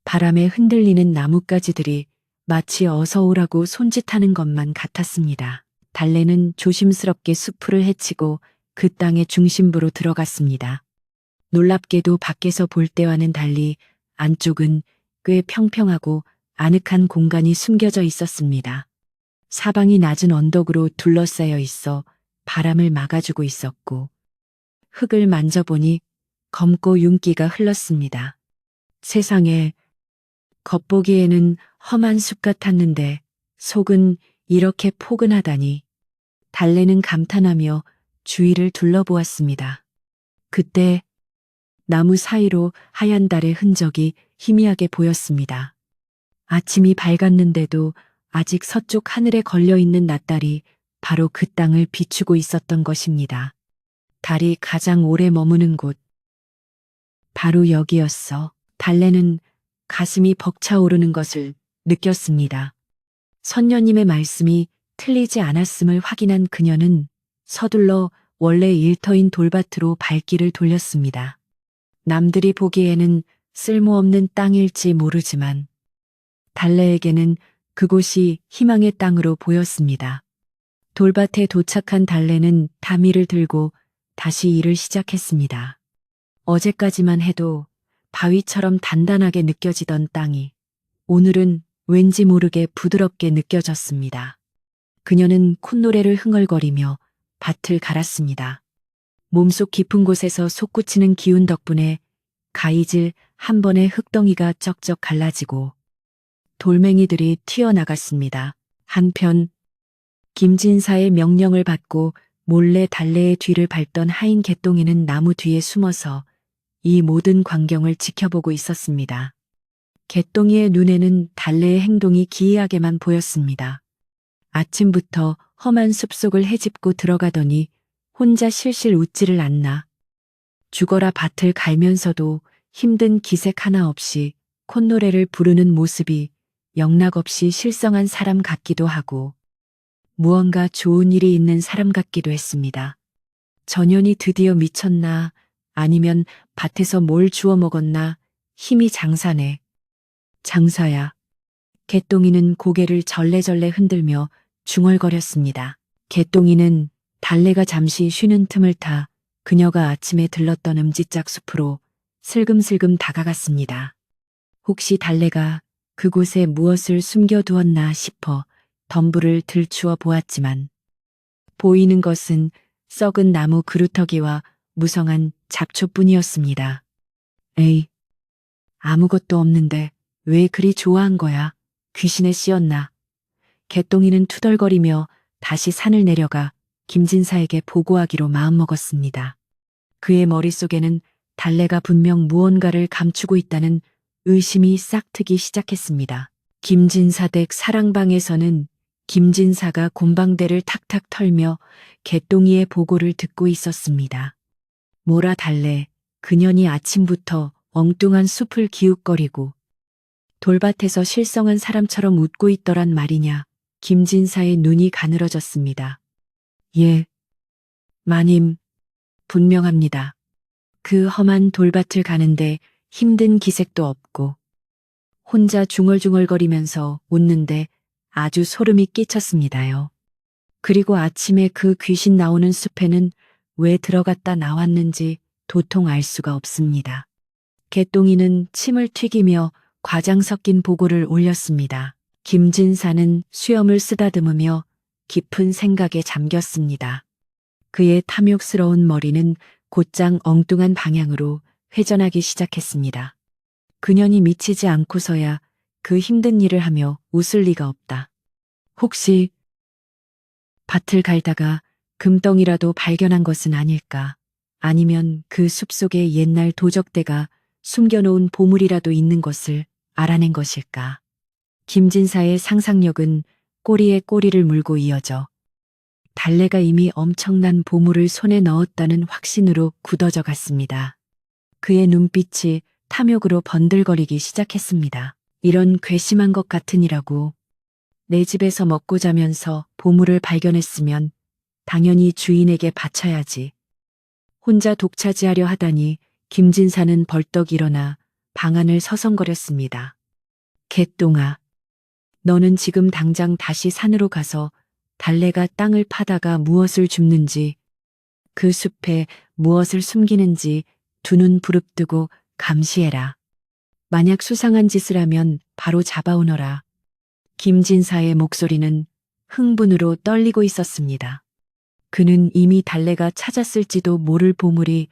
바람에 흔들리는 나뭇가지들이 마치 어서 오라고 손짓하는 것만 같았습니다. 달래는 조심스럽게 수풀을 헤치고 그 땅의 중심부로 들어갔습니다. 놀랍게도 밖에서 볼 때와는 달리 안쪽은 꽤 평평하고 아늑한 공간이 숨겨져 있었습니다. 사방이 낮은 언덕으로 둘러싸여 있어 바람을 막아주고 있었고 흙을 만져보니 검고 윤기가 흘렀습니다. 세상에, 겉보기에는 험한 숲 같았는데 속은 이렇게 포근하다니. 달래는 감탄하며 주위를 둘러보았습니다. 그때 나무 사이로 하얀 달의 흔적이 희미하게 보였습니다. 아침이 밝았는데도 아직 서쪽 하늘에 걸려있는 낫달이 바로 그 땅을 비추고 있었던 것입니다. 달이 가장 오래 머무는 곳. 바로 여기였어. 달래는 가슴이 벅차오르는 것을 느꼈습니다. 선녀님의 말씀이 틀리지 않았음을 확인한 그녀는 서둘러 원래 일터인 돌밭으로 발길을 돌렸습니다. 남들이 보기에는 쓸모없는 땅일지 모르지만 달래에게는 그곳이 희망의 땅으로 보였습니다. 돌밭에 도착한 달래는 다미를 들고 다시 일을 시작했습니다. 어제까지만 해도 바위처럼 단단하게 느껴지던 땅이 오늘은 왠지 모르게 부드럽게 느껴졌습니다. 그녀는 콧노래를 흥얼거리며 밭을 갈았습니다. 몸속 깊은 곳에서 솟구치는 기운 덕분에 가이질 한 번에 흙덩이가 쩍쩍 갈라지고 돌멩이들이 튀어나갔습니다. 한편 김진사의 명령을 받고 몰래 달래의 뒤를 밟던 하인 개똥이는 나무 뒤에 숨어서 이 모든 광경을 지켜보고 있었습니다. 개똥이의 눈에는 달래의 행동이 기이하게만 보였습니다. 아침부터 험한 숲속을 헤집고 들어가더니 혼자 실실 웃지를 않나. 죽어라 밭을 갈면서도 힘든 기색 하나 없이 콧노래를 부르는 모습이 영락없이 실성한 사람 같기도 하고 무언가 좋은 일이 있는 사람 같기도 했습니다. 전현이 드디어 미쳤나 아니면 밭에서 뭘 주워 먹었나 힘이 장사네. 장사야. 개똥이는 고개를 절레절레 흔들며 중얼거렸습니다. 개똥이는 달래가 잠시 쉬는 틈을 타 그녀가 아침에 들렀던 음지짝 숲으로 슬금슬금 다가갔습니다. 혹시 달래가 그곳에 무엇을 숨겨두었나 싶어 덤불을 들추어 보았지만 보이는 것은 썩은 나무 그루터기와 무성한 잡초뿐이었습니다. 에이, 아무것도 없는데 왜 그리 좋아한 거야? 귀신에 씌었나? 개똥이는 투덜거리며 다시 산을 내려가 김진사에게 보고하기로 마음먹었습니다. 그의 머릿속에는 달래가 분명 무언가를 감추고 있다는 의심이 싹트기 시작했습니다. 김진사 댁 사랑방에서는 김진사가 곰방대를 탁탁 털며 개똥이의 보고를 듣고 있었습니다. 뭐라 달래, 그년이 아침부터 엉뚱한 숲을 기웃거리고 돌밭에서 실성한 사람처럼 웃고 있더란 말이냐. 김진사의 눈이 가늘어졌습니다. 예, 마님, 분명합니다. 그 험한 돌밭을 가는데 힘든 기색도 없고 혼자 중얼중얼거리면서 웃는데 아주 소름이 끼쳤습니다요. 그리고 아침에 그 귀신 나오는 숲에는 왜 들어갔다 나왔는지 도통 알 수가 없습니다. 개똥이는 침을 튀기며 과장 섞인 보고를 올렸습니다. 김진사는 수염을 쓰다듬으며 깊은 생각에 잠겼습니다. 그의 탐욕스러운 머리는 곧장 엉뚱한 방향으로 회전하기 시작했습니다. 그년이 미치지 않고서야 그 힘든 일을 하며 웃을 리가 없다. 혹시 밭을 갈다가 금덩이라도 발견한 것은 아닐까? 아니면 그 숲속에 옛날 도적대가 숨겨놓은 보물이라도 있는 것을 알아낸 것일까? 김진사의 상상력은 꼬리에 꼬리를 물고 이어져 달래가 이미 엄청난 보물을 손에 넣었다는 확신으로 굳어져 갔습니다. 그의 눈빛이 탐욕으로 번들거리기 시작했습니다. 이런 괘씸한 것 같으니라고. 내 집에서 먹고 자면서 보물을 발견했으면 당연히 주인에게 바쳐야지. 혼자 독차지하려 하다니 김진사는 벌떡 일어나 방 안을 서성거렸습니다. 개똥아, 너는 지금 당장 다시 산으로 가서 달래가 땅을 파다가 무엇을 줍는지, 그 숲에 무엇을 숨기는지 두 눈 부릅뜨고 감시해라. 만약 수상한 짓을 하면 바로 잡아오너라. 김진사의 목소리는 흥분으로 떨리고 있었습니다. 그는 이미 달래가 찾았을지도 모를 보물이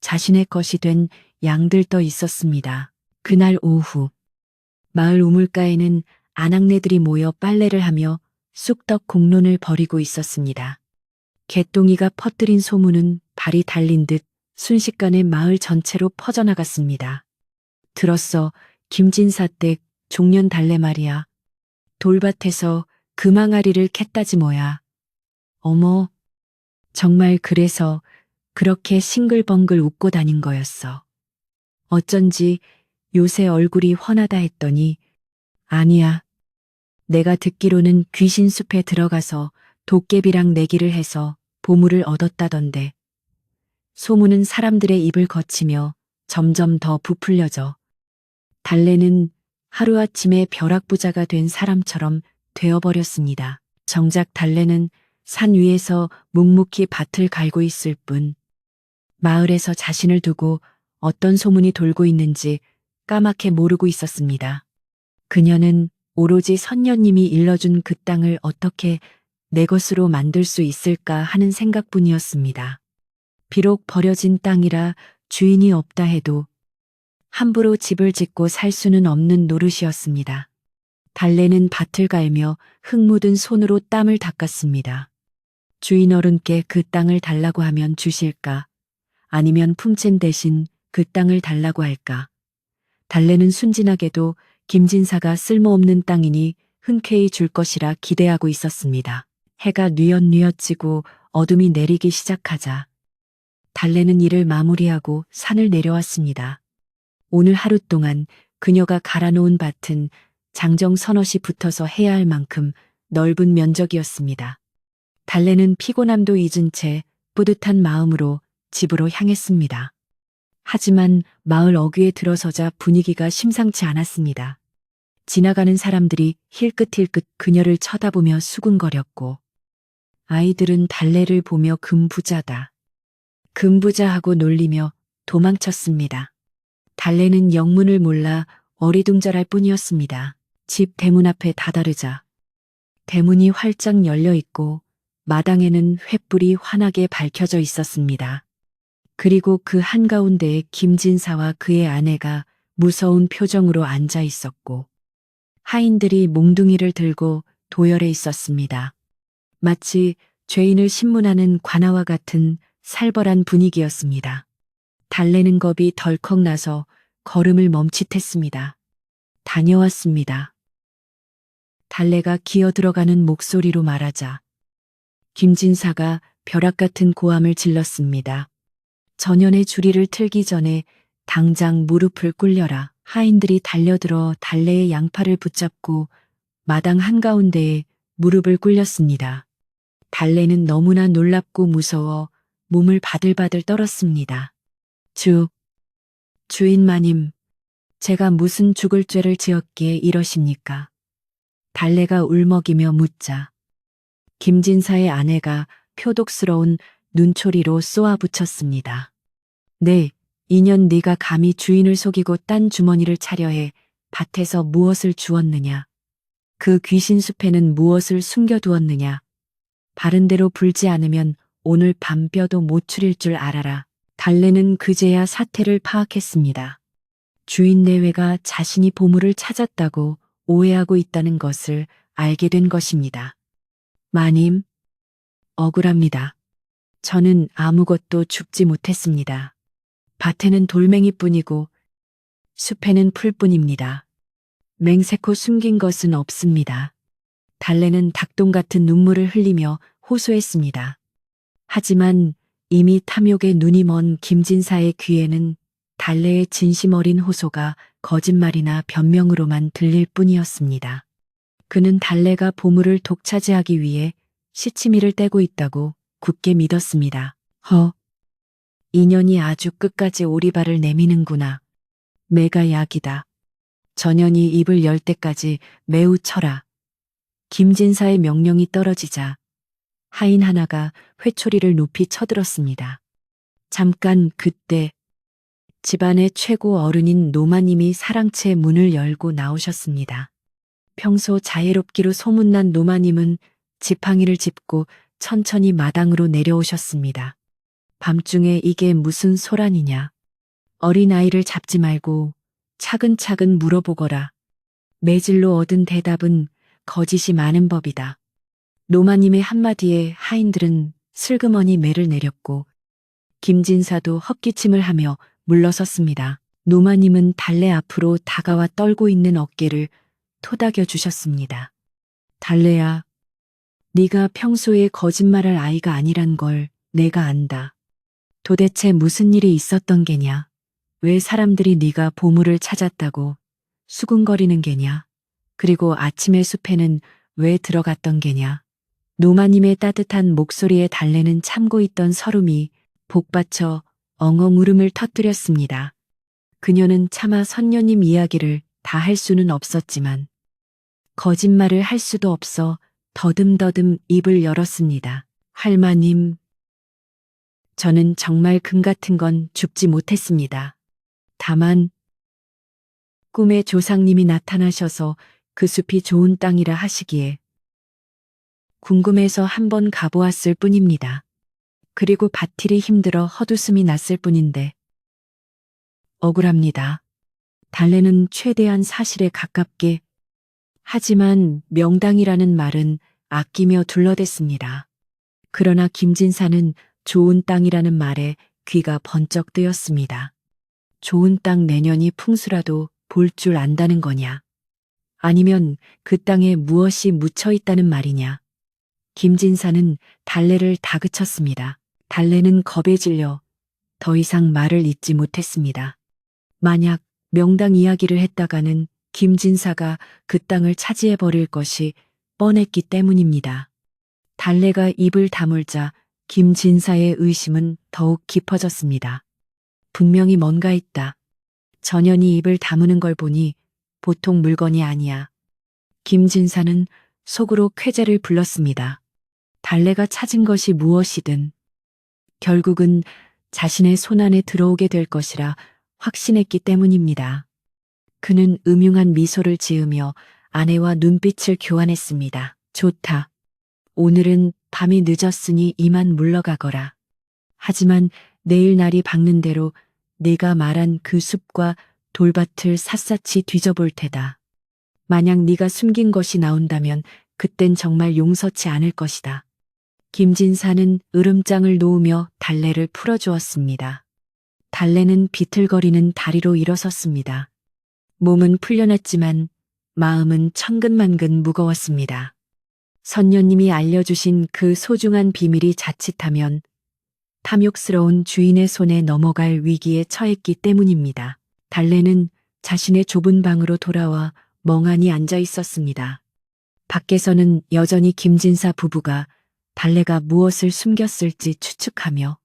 자신의 것이 된 양들떠 있었습니다. 그날 오후, 마을 우물가에는 아낙네들이 모여 빨래를 하며 쑥떡 공론을 벌이고 있었습니다. 개똥이가 퍼뜨린 소문은 발이 달린 듯 순식간에 마을 전체로 퍼져나갔습니다. 들었어, 김진사 댁 종년 달래 말이야. 돌밭에서 그 망아리를 캤다지 뭐야. 어머, 정말 그래서 그렇게 싱글벙글 웃고 다닌 거였어. 어쩐지 요새 얼굴이 훤하다 했더니 아니야. 내가 듣기로는 귀신 숲에 들어가서 도깨비랑 내기를 해서 보물을 얻었다던데. 소문은 사람들의 입을 거치며 점점 더 부풀려져. 달래는 하루아침에 벼락부자가 된 사람처럼 되어버렸습니다. 정작 달래는 산 위에서 묵묵히 밭을 갈고 있을 뿐 마을에서 자신을 두고 어떤 소문이 돌고 있는지 까맣게 모르고 있었습니다. 그녀는 오로지 선녀님이 일러준 그 땅을 어떻게 내 것으로 만들 수 있을까 하는 생각뿐이었습니다. 비록 버려진 땅이라 주인이 없다 해도 함부로 집을 짓고 살 수는 없는 노릇이었습니다. 달래는 밭을 갈며 흙 묻은 손으로 땀을 닦았습니다. 주인 어른께 그 땅을 달라고 하면 주실까? 아니면 품챈 대신 그 땅을 달라고 할까? 달래는 순진하게도 김진사가 쓸모없는 땅이니 흔쾌히 줄 것이라 기대하고 있었습니다. 해가 뉘엿뉘엿 지고 어둠이 내리기 시작하자 달래는 일을 마무리하고 산을 내려왔습니다. 오늘 하루 동안 그녀가 갈아놓은 밭은 장정 서너시 붙어서 해야 할 만큼 넓은 면적이었습니다. 달래는 피곤함도 잊은 채 뿌듯한 마음으로 집으로 향했습니다. 하지만 마을 어귀에 들어서자 분위기가 심상치 않았습니다. 지나가는 사람들이 힐끗힐끗 그녀를 쳐다보며 수군거렸고 아이들은 달래를 보며 금부자다. 금부자하고 놀리며 도망쳤습니다. 달래는 영문을 몰라 어리둥절할 뿐이었습니다. 집 대문 앞에 다다르자 대문이 활짝 열려 있고 마당에는 횃불이 환하게 밝혀져 있었습니다. 그리고 그 한가운데에 김진사와 그의 아내가 무서운 표정으로 앉아 있었고 하인들이 몽둥이를 들고 도열해 있었습니다. 마치 죄인을 신문하는 관아와 같은 살벌한 분위기였습니다. 달래는 겁이 덜컥 나서 걸음을 멈칫했습니다. 다녀왔습니다. 달래가 기어 들어가는 목소리로 말하자 김진사가 벼락 같은 고함을 질렀습니다. 전연의 주리를 틀기 전에 당장 무릎을 꿇려라. 하인들이 달려들어 달래의 양팔을 붙잡고 마당 한가운데에 무릎을 꿇렸습니다. 달래는 너무나 놀랍고 무서워 몸을 바들바들 떨었습니다. 주인마님, 제가 무슨 죽을 죄를 지었기에 이러십니까? 달래가 울먹이며 묻자 김진사의 아내가 표독스러운 눈초리로 쏘아붙였습니다. 네, 이년 네가 감히 주인을 속이고 딴 주머니를 차려해 밭에서 무엇을 주었느냐? 그 귀신 숲에는 무엇을 숨겨두었느냐? 바른대로 불지 않으면 오늘 밤 뼈도 못 추릴 줄 알아라. 달래는 그제야 사태를 파악했습니다. 주인 내외가 자신이 보물을 찾았다고 오해하고 있다는 것을 알게 된 것입니다. 마님, 억울합니다. 저는 아무것도 줍지 못했습니다. 밭에는 돌멩이뿐이고 숲에는 풀뿐입니다. 맹세코 숨긴 것은 없습니다. 달래는 닭똥 같은 눈물을 흘리며 호소했습니다. 하지만 이미 탐욕에 눈이 먼 김진사의 귀에는 달래의 진심 어린 호소가 거짓말이나 변명으로만 들릴 뿐이었습니다. 그는 달래가 보물을 독차지하기 위해 시치미를 떼고 있다고 굳게 믿었습니다. 인연이 아주 끝까지 오리발을 내미는구나. 매가 약이다. 전연이 입을 열 때까지 매우 쳐라. 김진사의 명령이 떨어지자 하인 하나가 회초리를 높이 쳐들었습니다. 잠깐 그때 집안의 최고 어른인 노마님이 사랑채 문을 열고 나오셨습니다. 평소 자애롭기로 소문난 노마님은 지팡이를 짚고 천천히 마당으로 내려오셨습니다. 밤중에 이게 무슨 소란이냐. 어린아이를 잡지 말고 차근차근 물어보거라. 매질로 얻은 대답은 거짓이 많은 법이다. 노마님의 한마디에 하인들은 슬그머니 매를 내렸고 김진사도 헛기침을 하며 물러섰습니다. 노마님은 달래 앞으로 다가와 떨고 있는 어깨를 토닥여 주셨습니다. 달래야, 네가 평소에 거짓말할 아이가 아니란 걸 내가 안다. 도대체 무슨 일이 있었던 게냐? 왜 사람들이 네가 보물을 찾았다고 수군거리는 게냐? 그리고 아침의 숲에는 왜 들어갔던 게냐? 노마님의 따뜻한 목소리에 달래는 참고 있던 서름이 복받쳐 엉엉 울음을 터뜨렸습니다. 그녀는 차마 선녀님 이야기를 다 할 수는 없었지만 거짓말을 할 수도 없어 더듬더듬 입을 열었습니다. 할마님, 저는 정말 금 같은 건 줍지 못했습니다. 다만 꿈에 조상님이 나타나셔서 그 숲이 좋은 땅이라 하시기에 궁금해서 한번 가보았을 뿐입니다. 그리고 밭일이 힘들어 헛웃음이 났을 뿐인데 억울합니다. 달래는 최대한 사실에 가깝게 하지만 명당이라는 말은 아끼며 둘러댔습니다. 그러나 김진사는 좋은 땅이라는 말에 귀가 번쩍 뜨였습니다. 좋은 땅 내년이 풍수라도 볼 줄 안다는 거냐? 아니면 그 땅에 무엇이 묻혀 있다는 말이냐? 김진사는 달래를 다그쳤습니다. 달래는 겁에 질려 더 이상 말을 잇지 못했습니다. 만약 명당 이야기를 했다가는 김진사가 그 땅을 차지해버릴 것이 뻔했기 때문입니다. 달래가 입을 다물자 김진사의 의심은 더욱 깊어졌습니다. 분명히 뭔가 있다. 전연이 입을 다무는 걸 보니 보통 물건이 아니야. 김진사는 속으로 쾌재를 불렀습니다. 달래가 찾은 것이 무엇이든 결국은 자신의 손안에 들어오게 될 것이라 확신했기 때문입니다. 그는 음흉한 미소를 지으며 아내와 눈빛을 교환했습니다. 좋다. 오늘은 밤이 늦었으니 이만 물러가거라. 하지만 내일 날이 밝는 대로 네가 말한 그 숲과 돌밭을 샅샅이 뒤져볼 테다. 만약 네가 숨긴 것이 나온다면 그땐 정말 용서치 않을 것이다. 김진사는 으름장을 놓으며 달래를 풀어주었습니다. 달래는 비틀거리는 다리로 일어섰습니다. 몸은 풀려났지만 마음은 천근만근 무거웠습니다. 선녀님이 알려주신 그 소중한 비밀이 자칫하면 탐욕스러운 주인의 손에 넘어갈 위기에 처했기 때문입니다. 달래는 자신의 좁은 방으로 돌아와 멍하니 앉아 있었습니다. 밖에서는 여전히 김진사 부부가 달래가 무엇을 숨겼을지 추측하며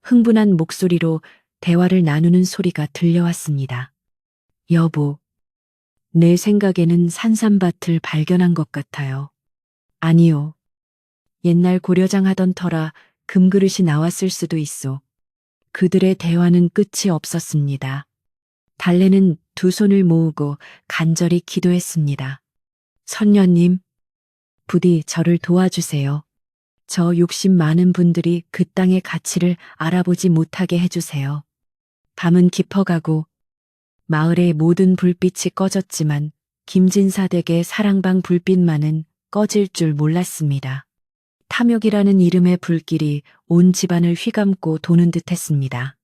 흥분한 목소리로 대화를 나누는 소리가 들려왔습니다. 여보, 내 생각에는 산삼밭을 발견한 것 같아요. 아니요. 옛날 고려장 하던 터라 금그릇이 나왔을 수도 있어. 그들의 대화는 끝이 없었습니다. 달래는 두 손을 모으고 간절히 기도했습니다. 선녀님, 부디 저를 도와주세요. 저 욕심 많은 분들이 그 땅의 가치를 알아보지 못하게 해주세요. 밤은 깊어가고 마을의 모든 불빛이 꺼졌지만 김진사 댁의 사랑방 불빛만은 꺼질 줄 몰랐습니다. 탐욕이라는 이름의 불길이 온 집안을 휘감고 도는 듯했습니다.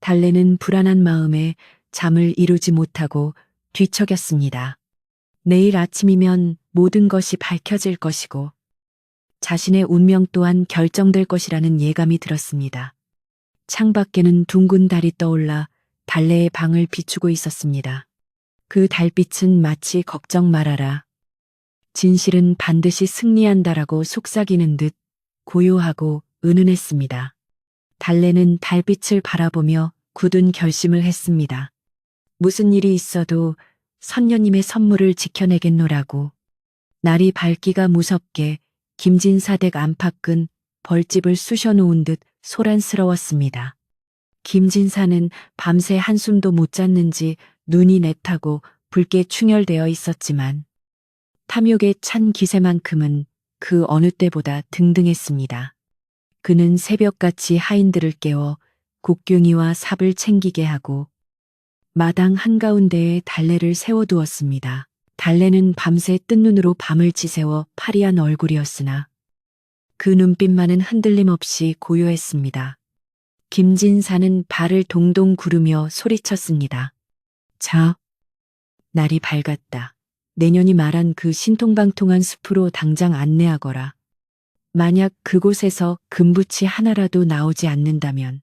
달래는 불안한 마음에 잠을 이루지 못하고 뒤척였습니다. 내일 아침이면 모든 것이 밝혀질 것이고 자신의 운명 또한 결정될 것이라는 예감이 들었습니다. 창밖에는 둥근 달이 떠올라 달래의 방을 비추고 있었습니다. 그 달빛은 마치 걱정 말아라. 진실은 반드시 승리한다라고 속삭이는 듯 고요하고 은은했습니다. 달래는 달빛을 바라보며 굳은 결심을 했습니다. 무슨 일이 있어도 선녀님의 선물을 지켜내겠노라고. 날이 밝기가 무섭게 김진사 댁 안팎은 벌집을 쑤셔놓은 듯 소란스러웠습니다. 김진사는 밤새 한숨도 못 잤는지 눈이 내타고 붉게 충혈되어 있었지만 탐욕에 찬 기세만큼은 그 어느 때보다 등등했습니다. 그는 새벽같이 하인들을 깨워 곡괭이와 삽을 챙기게 하고 마당 한가운데에 달래를 세워두었습니다. 달래는 밤새 뜬 눈으로 밤을 지새워 파리한 얼굴이었으나 그 눈빛만은 흔들림 없이 고요했습니다. 김진사는 발을 동동 구르며 소리쳤습니다. 자, 날이 밝았다. 내년이 말한 그 신통방통한 숲으로 당장 안내하거라. 만약 그곳에서 금붙이 하나라도 나오지 않는다면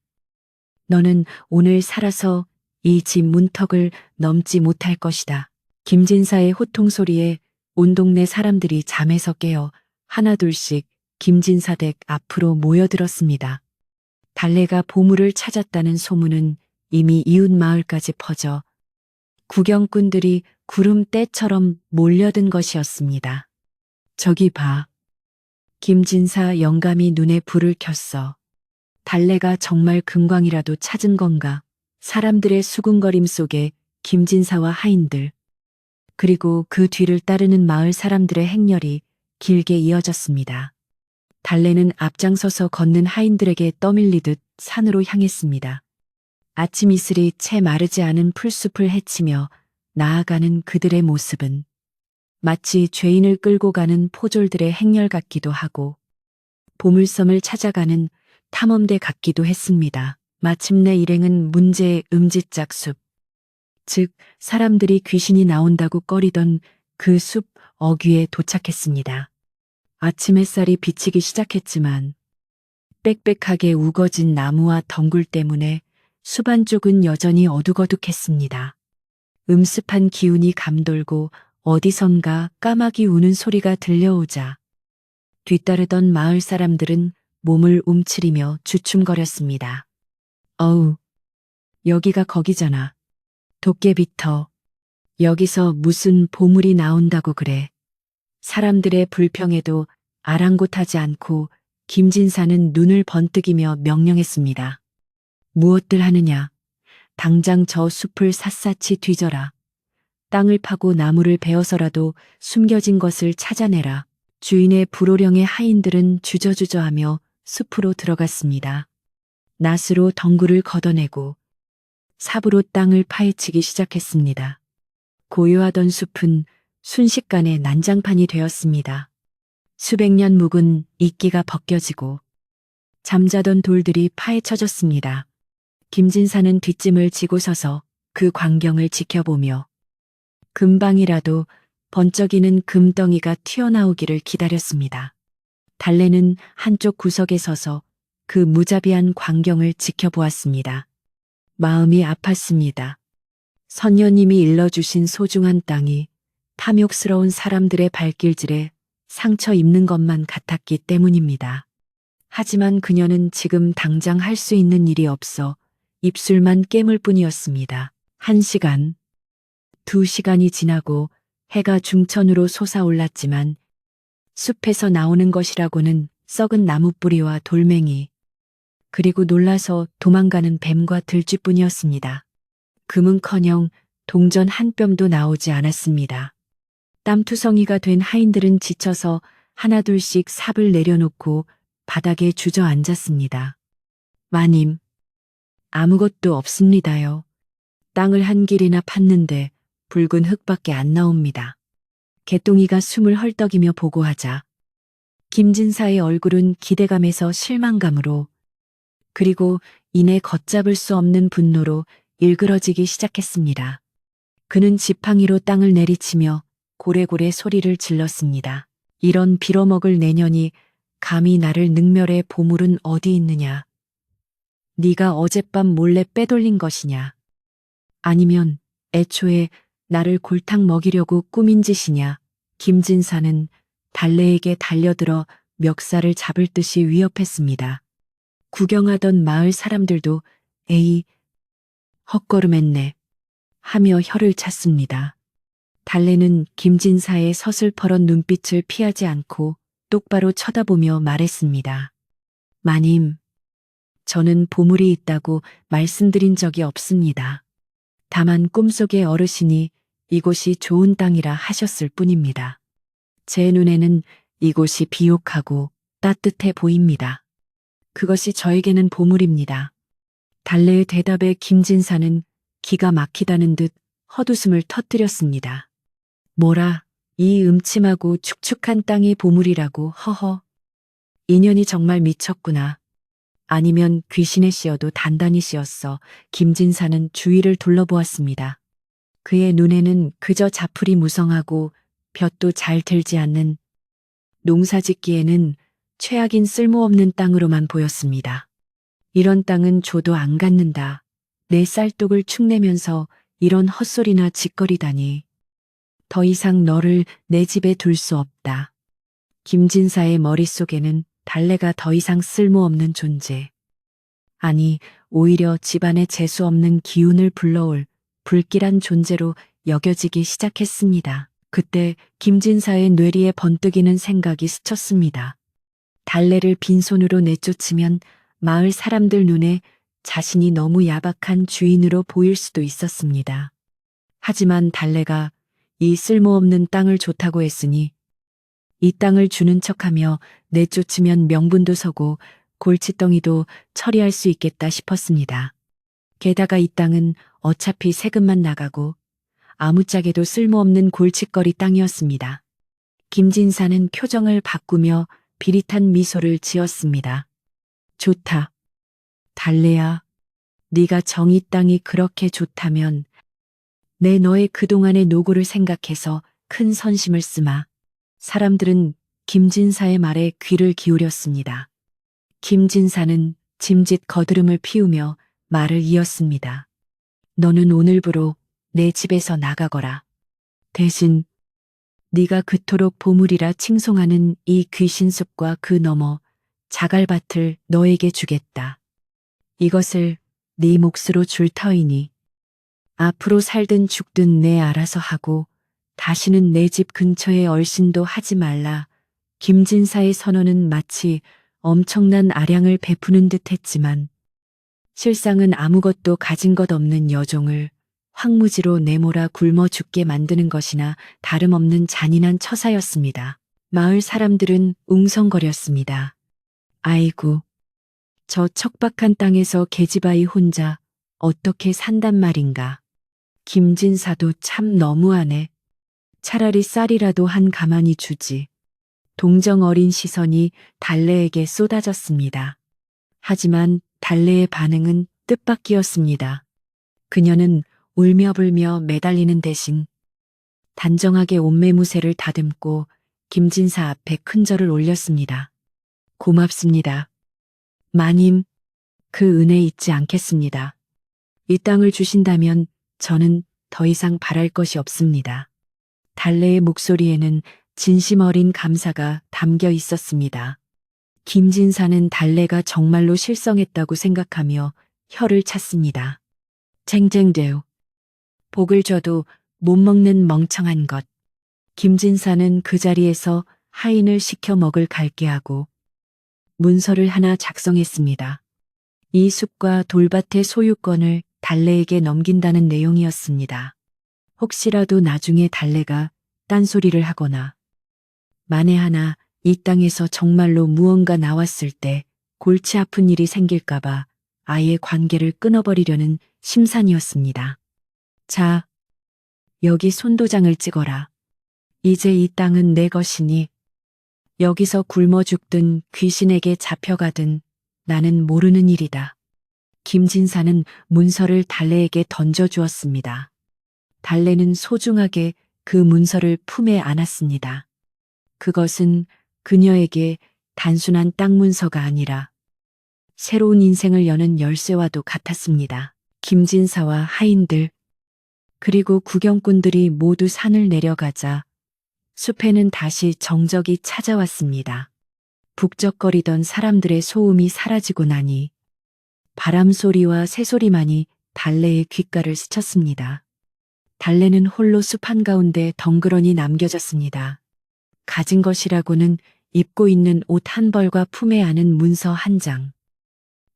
너는 오늘 살아서 이 집 문턱을 넘지 못할 것이다. 김진사의 호통 소리에 온 동네 사람들이 잠에서 깨어 하나둘씩 김진사 댁 앞으로 모여들었습니다. 달래가 보물을 찾았다는 소문은 이미 이웃 마을까지 퍼져 구경꾼들이 구름대처럼 몰려든 것이었습니다. 저기 봐. 김진사 영감이 눈에 불을 켰어. 달래가 정말 금광이라도 찾은 건가? 사람들의 수군거림 속에 김진사와 하인들, 그리고 그 뒤를 따르는 마을 사람들의 행렬이 길게 이어졌습니다. 달래는 앞장서서 걷는 하인들에게 떠밀리듯 산으로 향했습니다. 아침 이슬이 채 마르지 않은 풀숲을 헤치며 나아가는 그들의 모습은 마치 죄인을 끌고 가는 포졸들의 행렬 같기도 하고 보물섬을 찾아가는 탐험대 같기도 했습니다. 마침내 일행은 문제의 음지짝 숲, 즉 사람들이 귀신이 나온다고 꺼리던 그 숲 어귀에 도착했습니다. 아침 햇살이 비치기 시작했지만 빽빽하게 우거진 나무와 덩굴 때문에 숲 안쪽은 여전히 어둑어둑했습니다. 음습한 기운이 감돌고 어디선가 까마귀 우는 소리가 들려오자 뒤따르던 마을 사람들은 몸을 움츠리며 주춤거렸습니다. 어우, 여기가 거기잖아. 도깨비터. 여기서 무슨 보물이 나온다고 그래. 사람들의 불평에도 아랑곳하지 않고 김진사는 눈을 번뜩이며 명령했습니다. 무엇들 하느냐. 당장 저 숲을 샅샅이 뒤져라. 땅을 파고 나무를 베어서라도 숨겨진 것을 찾아내라. 주인의 불호령의 하인들은 주저주저하며 숲으로 들어갔습니다. 낫으로 덩굴을 걷어내고 삽으로 땅을 파헤치기 시작했습니다. 고요하던 숲은 순식간에 난장판이 되었습니다. 수백 년 묵은 이끼가 벗겨지고 잠자던 돌들이 파헤쳐졌습니다. 김진사는 뒷짐을 지고 서서 그 광경을 지켜보며 금방이라도 번쩍이는 금덩이가 튀어나오기를 기다렸습니다. 달래는 한쪽 구석에 서서 그 무자비한 광경을 지켜보았습니다. 마음이 아팠습니다. 선녀님이 일러주신 소중한 땅이 탐욕스러운 사람들의 발길질에 상처 입는 것만 같았기 때문입니다. 하지만 그녀는 지금 당장 할 수 있는 일이 없어 입술만 깨물 뿐이었습니다. 1시간, 2시간이 지나고 해가 중천으로 솟아올랐지만 숲에서 나오는 것이라고는 썩은 나무뿌리와 돌멩이, 그리고 놀라서 도망가는 뱀과 들쥐뿐이었습니다. 금은커녕 동전 한 뼘도 나오지 않았습니다. 땀투성이가 된 하인들은 지쳐서 하나둘씩 삽을 내려놓고 바닥에 주저앉았습니다. 마님, 아무것도 없습니다요. 땅을 한 길이나 팠는데 붉은 흙밖에 안 나옵니다. 개똥이가 숨을 헐떡이며 보고하자 김진사의 얼굴은 기대감에서 실망감으로, 그리고 이내 걷잡을 수 없는 분노로 일그러지기 시작했습니다. 그는 지팡이로 땅을 내리치며 고래고래 소리를 질렀습니다. 이런 빌어먹을 내년이 감히 나를 능멸해 보물은 어디 있느냐? 네가 어젯밤 몰래 빼돌린 것이냐? 아니면 애초에 나를 골탕 먹이려고 꾸민 짓이냐? 김진사는 달래에게 달려들어 멱살을 잡을 듯이 위협했습니다. 구경하던 마을 사람들도 에이, 헛걸음했네 하며 혀를 찼습니다. 달래는 김진사의 서슬퍼런 눈빛을 피하지 않고 똑바로 쳐다보며 말했습니다. 마님, 저는 보물이 있다고 말씀드린 적이 없습니다. 다만 꿈속의 어르신이 이곳이 좋은 땅이라 하셨을 뿐입니다. 제 눈에는 이곳이 비옥하고 따뜻해 보입니다. 그것이 저에게는 보물입니다. 달래의 대답에 김진사는 기가 막히다는 듯 헛웃음을 터뜨렸습니다. 뭐라, 이 음침하고 축축한 땅이 보물이라고, 허허. 인연이 정말 미쳤구나. 아니면 귀신의 씨여도 단단히 씨였어. 김진사는 주위를 둘러보았습니다. 그의 눈에는 그저 자풀이 무성하고 볕도 잘 들지 않는, 농사짓기에는 최악인 쓸모없는 땅으로만 보였습니다. 이런 땅은 줘도 안 갖는다. 내 쌀독을 축내면서 이런 헛소리나 짓거리다니. 더 이상 너를 내 집에 둘 수 없다. 김진사의 머릿속에는 달래가 더 이상 쓸모없는 존재, 아니 오히려 집안에 재수 없는 기운을 불러올 불길한 존재로 여겨지기 시작했습니다. 그때 김진사의 뇌리에 번뜩이는 생각이 스쳤습니다. 달래를 빈손으로 내쫓으면 마을 사람들 눈에 자신이 너무 야박한 주인으로 보일 수도 있었습니다. 하지만 달래가 이 쓸모없는 땅을 좋다고 했으니 이 땅을 주는 척하며 내쫓으면 명분도 서고 골칫덩이도 처리할 수 있겠다 싶었습니다. 게다가 이 땅은 어차피 세금만 나가고 아무짝에도 쓸모없는 골칫거리 땅이었습니다. 김진사는 표정을 바꾸며 비릿한 미소를 지었습니다. 좋다. 달래야, 네가 정이 땅이 그렇게 좋다면 내 너의 그동안의 노고를 생각해서 큰 선심을 쓰마. 사람들은 김진사의 말에 귀를 기울였습니다. 김진사는 짐짓 거드름을 피우며 말을 이었습니다. 너는 오늘부로 내 집에서 나가거라. 대신 네가 그토록 보물이라 칭송하는 이 귀신숲과 그 너머 자갈밭을 너에게 주겠다. 이것을 네 몫으로 줄 터이니 앞으로 살든 죽든 내 알아서 하고 다시는 내 집 근처에 얼씬도 하지 말라. 김진사의 선언은 마치 엄청난 아량을 베푸는 듯 했지만 실상은 아무것도 가진 것 없는 여종을 황무지로 내몰아 굶어 죽게 만드는 것이나 다름없는 잔인한 처사였습니다. 마을 사람들은 웅성거렸습니다. 아이고, 저 척박한 땅에서 계집아이 혼자 어떻게 산단 말인가. 김진사도 참 너무하네. 차라리 쌀이라도 한 가마니 주지. 동정 어린 시선이 달래에게 쏟아졌습니다. 하지만 달래의 반응은 뜻밖이었습니다. 그녀는 울며불며 매달리는 대신 단정하게 옷매무새를 다듬고 김진사 앞에 큰 절을 올렸습니다. 고맙습니다. 마님, 그 은혜 잊지 않겠습니다. 이 땅을 주신다면 저는 더 이상 바랄 것이 없습니다. 달래의 목소리에는 진심 어린 감사가 담겨 있었습니다. 김진사는 달래가 정말로 실성했다고 생각하며 혀를 찼습니다. 쟁쟁대우. 복을 줘도 못 먹는 멍청한 것. 김진사는 그 자리에서 하인을 시켜 먹을 갈게하고 문서를 하나 작성했습니다. 이 숲과 돌밭의 소유권을 달래에게 넘긴다는 내용이었습니다. 혹시라도 나중에 달래가 딴소리를 하거나 만에 하나 이 땅에서 정말로 무언가 나왔을 때 골치 아픈 일이 생길까봐 아예 관계를 끊어버리려는 심산이었습니다. 자, 여기 손도장을 찍어라. 이제 이 땅은 내 것이니 여기서 굶어 죽든 귀신에게 잡혀가든 나는 모르는 일이다. 김진사는 문서를 달래에게 던져주었습니다. 달래는 소중하게 그 문서를 품에 안았습니다. 그것은 그녀에게 단순한 땅 문서가 아니라 새로운 인생을 여는 열쇠와도 같았습니다. 김진사와 하인들, 그리고 구경꾼들이 모두 산을 내려가자 숲에는 다시 정적이 찾아왔습니다. 북적거리던 사람들의 소음이 사라지고 나니 바람 소리와 새소리만이 달래의 귓가를 스쳤습니다. 달래는 홀로 숲 한가운데 덩그러니 남겨졌습니다. 가진 것이라고는 입고 있는 옷 한 벌과 품에 안은 문서 한 장.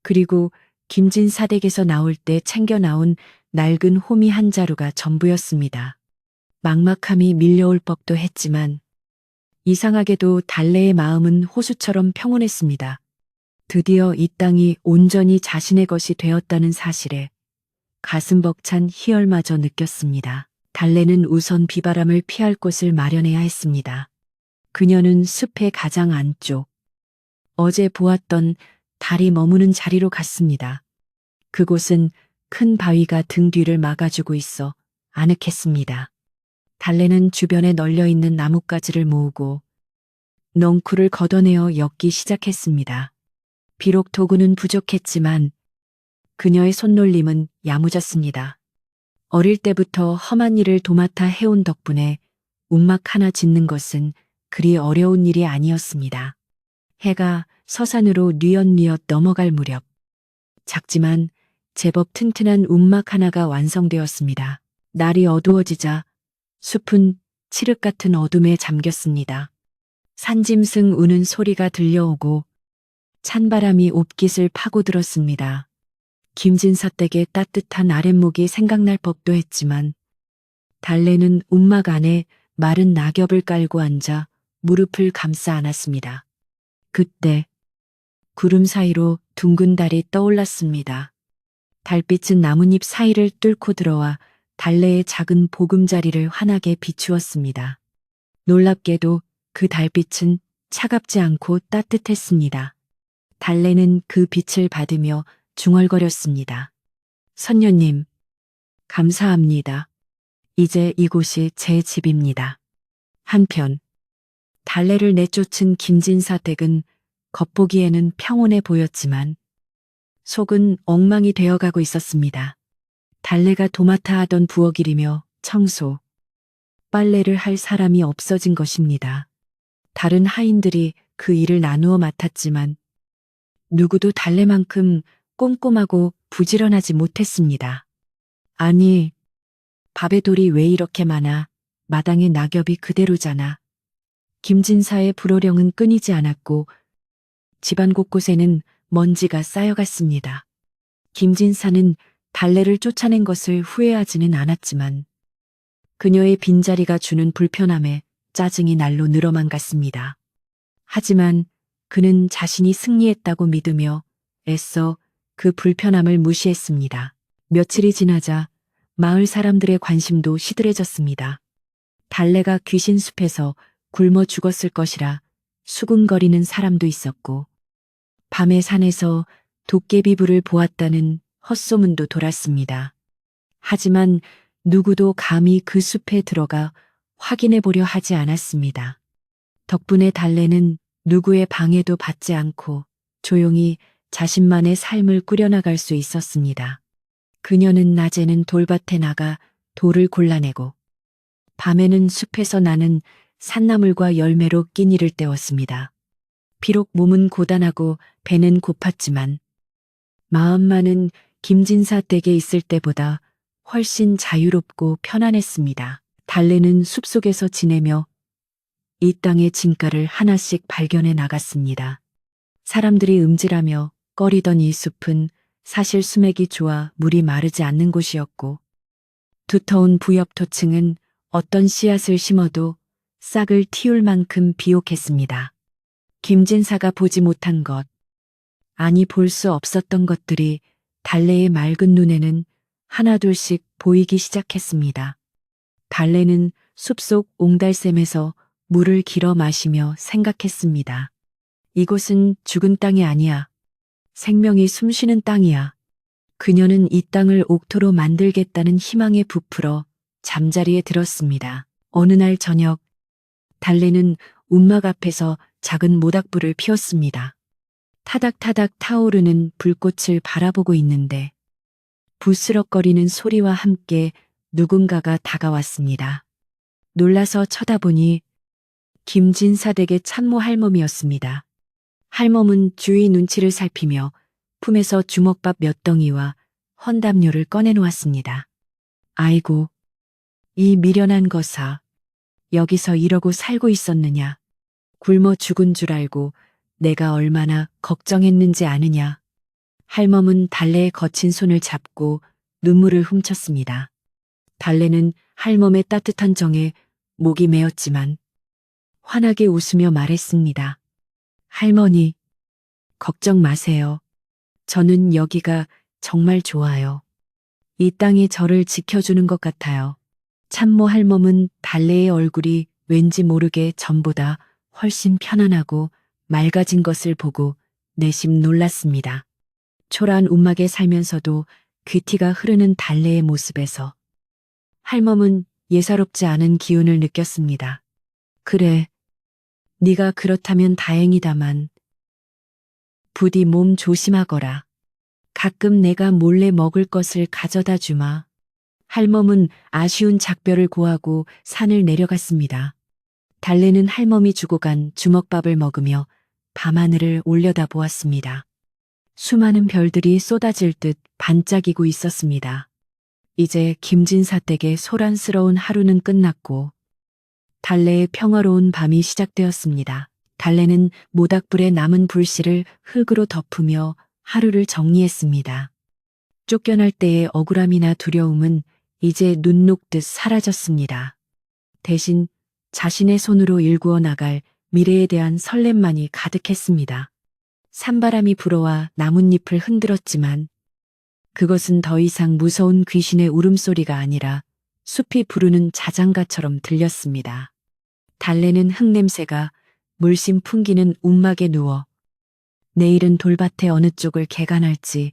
그리고 김진사 댁에서 나올 때 챙겨 나온 낡은 호미 한 자루가 전부였습니다. 막막함이 밀려올 법도 했지만 이상하게도 달래의 마음은 호수처럼 평온했습니다. 드디어 이 땅이 온전히 자신의 것이 되었다는 사실에 가슴 벅찬 희열마저 느꼈습니다. 달래는 우선 비바람을 피할 곳을 마련해야 했습니다. 그녀는 숲의 가장 안쪽, 어제 보았던 달이 머무는 자리로 갔습니다. 그곳은 큰 바위가 등 뒤를 막아주고 있어 아늑했습니다. 달래는 주변에 널려있는 나뭇가지를 모으고 넝쿨을 걷어내어 엮기 시작했습니다. 비록 도구는 부족했지만 그녀의 손놀림은 야무졌습니다. 어릴 때부터 험한 일을 도맡아 해온 덕분에 움막 하나 짓는 것은 그리 어려운 일이 아니었습니다. 해가 서산으로 뉘엿뉘엿 넘어갈 무렵 작지만 제법 튼튼한 움막 하나가 완성되었습니다. 날이 어두워지자 숲은 칠흑 같은 어둠에 잠겼습니다. 산짐승 우는 소리가 들려오고 찬바람이 옷깃을 파고들었습니다. 김진사 댁의 따뜻한 아랫목이 생각날 법도 했지만 달래는 움막 안에 마른 낙엽을 깔고 앉아 무릎을 감싸 안았습니다. 그때 구름 사이로 둥근 달이 떠올랐습니다. 달빛은 나뭇잎 사이를 뚫고 들어와 달래의 작은 보금자리를 환하게 비추었습니다. 놀랍게도 그 달빛은 차갑지 않고 따뜻했습니다. 달래는 그 빛을 받으며 중얼거렸습니다. 선녀님, 감사합니다. 이제 이곳이 제 집입니다. 한편 달래를 내쫓은 김진사 댁은 겉보기에는 평온해 보였지만 속은 엉망이 되어가고 있었습니다. 달래가 도맡아 하던 부엌일이며 청소, 빨래를 할 사람이 없어진 것입니다. 다른 하인들이 그 일을 나누어 맡았지만 누구도 달래만큼 꼼꼼하고 부지런하지 못했습니다. 아니, 밥에 돌이 왜 이렇게 많아? 마당에 낙엽이 그대로잖아. 김진사의 불호령은 끊이지 않았고 집안 곳곳에는 먼지가 쌓여갔습니다. 김진사는 달래를 쫓아낸 것을 후회하지는 않았지만 그녀의 빈자리가 주는 불편함에 짜증이 날로 늘어만 갔습니다. 하지만 그는 자신이 승리했다고 믿으며 애써 그 불편함을 무시했습니다. 며칠이 지나자 마을 사람들의 관심도 시들해졌습니다. 달래가 귀신 숲에서 굶어 죽었을 것이라 수군거리는 사람도 있었고 밤에 산에서 도깨비불을 보았다는 헛소문도 돌았습니다. 하지만 누구도 감히 그 숲에 들어가 확인해 보려 하지 않았습니다. 덕분에 달래는 누구의 방해도 받지 않고 조용히 자신만의 삶을 꾸려나갈 수 있었습니다. 그녀는 낮에는 돌밭에 나가 돌을 골라내고 밤에는 숲에서 나는 산나물과 열매로 끼니를 때웠습니다. 비록 몸은 고단하고 배는 고팠지만 마음만은 김진사 댁에 있을 때보다 훨씬 자유롭고 편안했습니다. 달래는 숲속에서 지내며 이 땅의 진가를 하나씩 발견해 나갔습니다. 사람들이 음질하며 꺼리던 이 숲은 사실 수맥이 좋아 물이 마르지 않는 곳이었고, 두터운 부엽토층은 어떤 씨앗을 심어도 싹을 틔울 만큼 비옥했습니다. 김진사가 보지 못한 것, 아니 볼 수 없었던 것들이 달래의 맑은 눈에는 하나둘씩 보이기 시작했습니다. 달래는 숲속 옹달샘에서 물을 길어 마시며 생각했습니다. 이곳은 죽은 땅이 아니야. 생명이 숨쉬는 땅이야. 그녀는 이 땅을 옥토로 만들겠다는 희망에 부풀어 잠자리에 들었습니다. 어느 날 저녁, 달래는 움막 앞에서 작은 모닥불을 피웠습니다. 타닥타닥 타오르는 불꽃을 바라보고 있는데 부스럭거리는 소리와 함께 누군가가 다가왔습니다. 놀라서 쳐다보니 김진사 댁의 참모 할멈이었습니다. 할멈은 주위 눈치를 살피며 품에서 주먹밥 몇 덩이와 헌담요를 꺼내놓았습니다. 아이고, 이 미련한 거사, 여기서 이러고 살고 있었느냐. 굶어 죽은 줄 알고 내가 얼마나 걱정했는지 아느냐. 할멈은 달래의 거친 손을 잡고 눈물을 훔쳤습니다. 달래는 할멈의 따뜻한 정에 목이 메었지만 환하게 웃으며 말했습니다. 할머니, 걱정 마세요. 저는 여기가 정말 좋아요. 이 땅이 저를 지켜주는 것 같아요. 참모 할멈은 달래의 얼굴이 왠지 모르게 전보다 훨씬 편안하고 맑아진 것을 보고 내심 놀랐습니다. 초라한 움막에 살면서도 귀티가 흐르는 달래의 모습에서 할멈은 예사롭지 않은 기운을 느꼈습니다. 그래, 네가 그렇다면 다행이다만 부디 몸 조심하거라. 가끔 내가 몰래 먹을 것을 가져다 주마. 할멈은 아쉬운 작별을 고하고 산을 내려갔습니다. 달래는 할멈이 주고 간 주먹밥을 먹으며 밤하늘을 올려다보았습니다. 수많은 별들이 쏟아질 듯 반짝이고 있었습니다. 이제 김진사 댁의 소란스러운 하루는 끝났고 달래의 평화로운 밤이 시작되었습니다. 달래는 모닥불에 남은 불씨를 흙으로 덮으며 하루를 정리했습니다. 쫓겨날 때의 억울함이나 두려움은 이제 눈 녹듯 사라졌습니다. 대신 자신의 손으로 일구어 나갈 미래에 대한 설렘만이 가득했습니다. 산바람이 불어와 나뭇잎을 흔들었지만 그것은 더 이상 무서운 귀신의 울음소리가 아니라 숲이 부르는 자장가처럼 들렸습니다. 달래는 흙냄새가 물씬 풍기는 움막에 누워 내일은 돌밭의 어느 쪽을 개간할지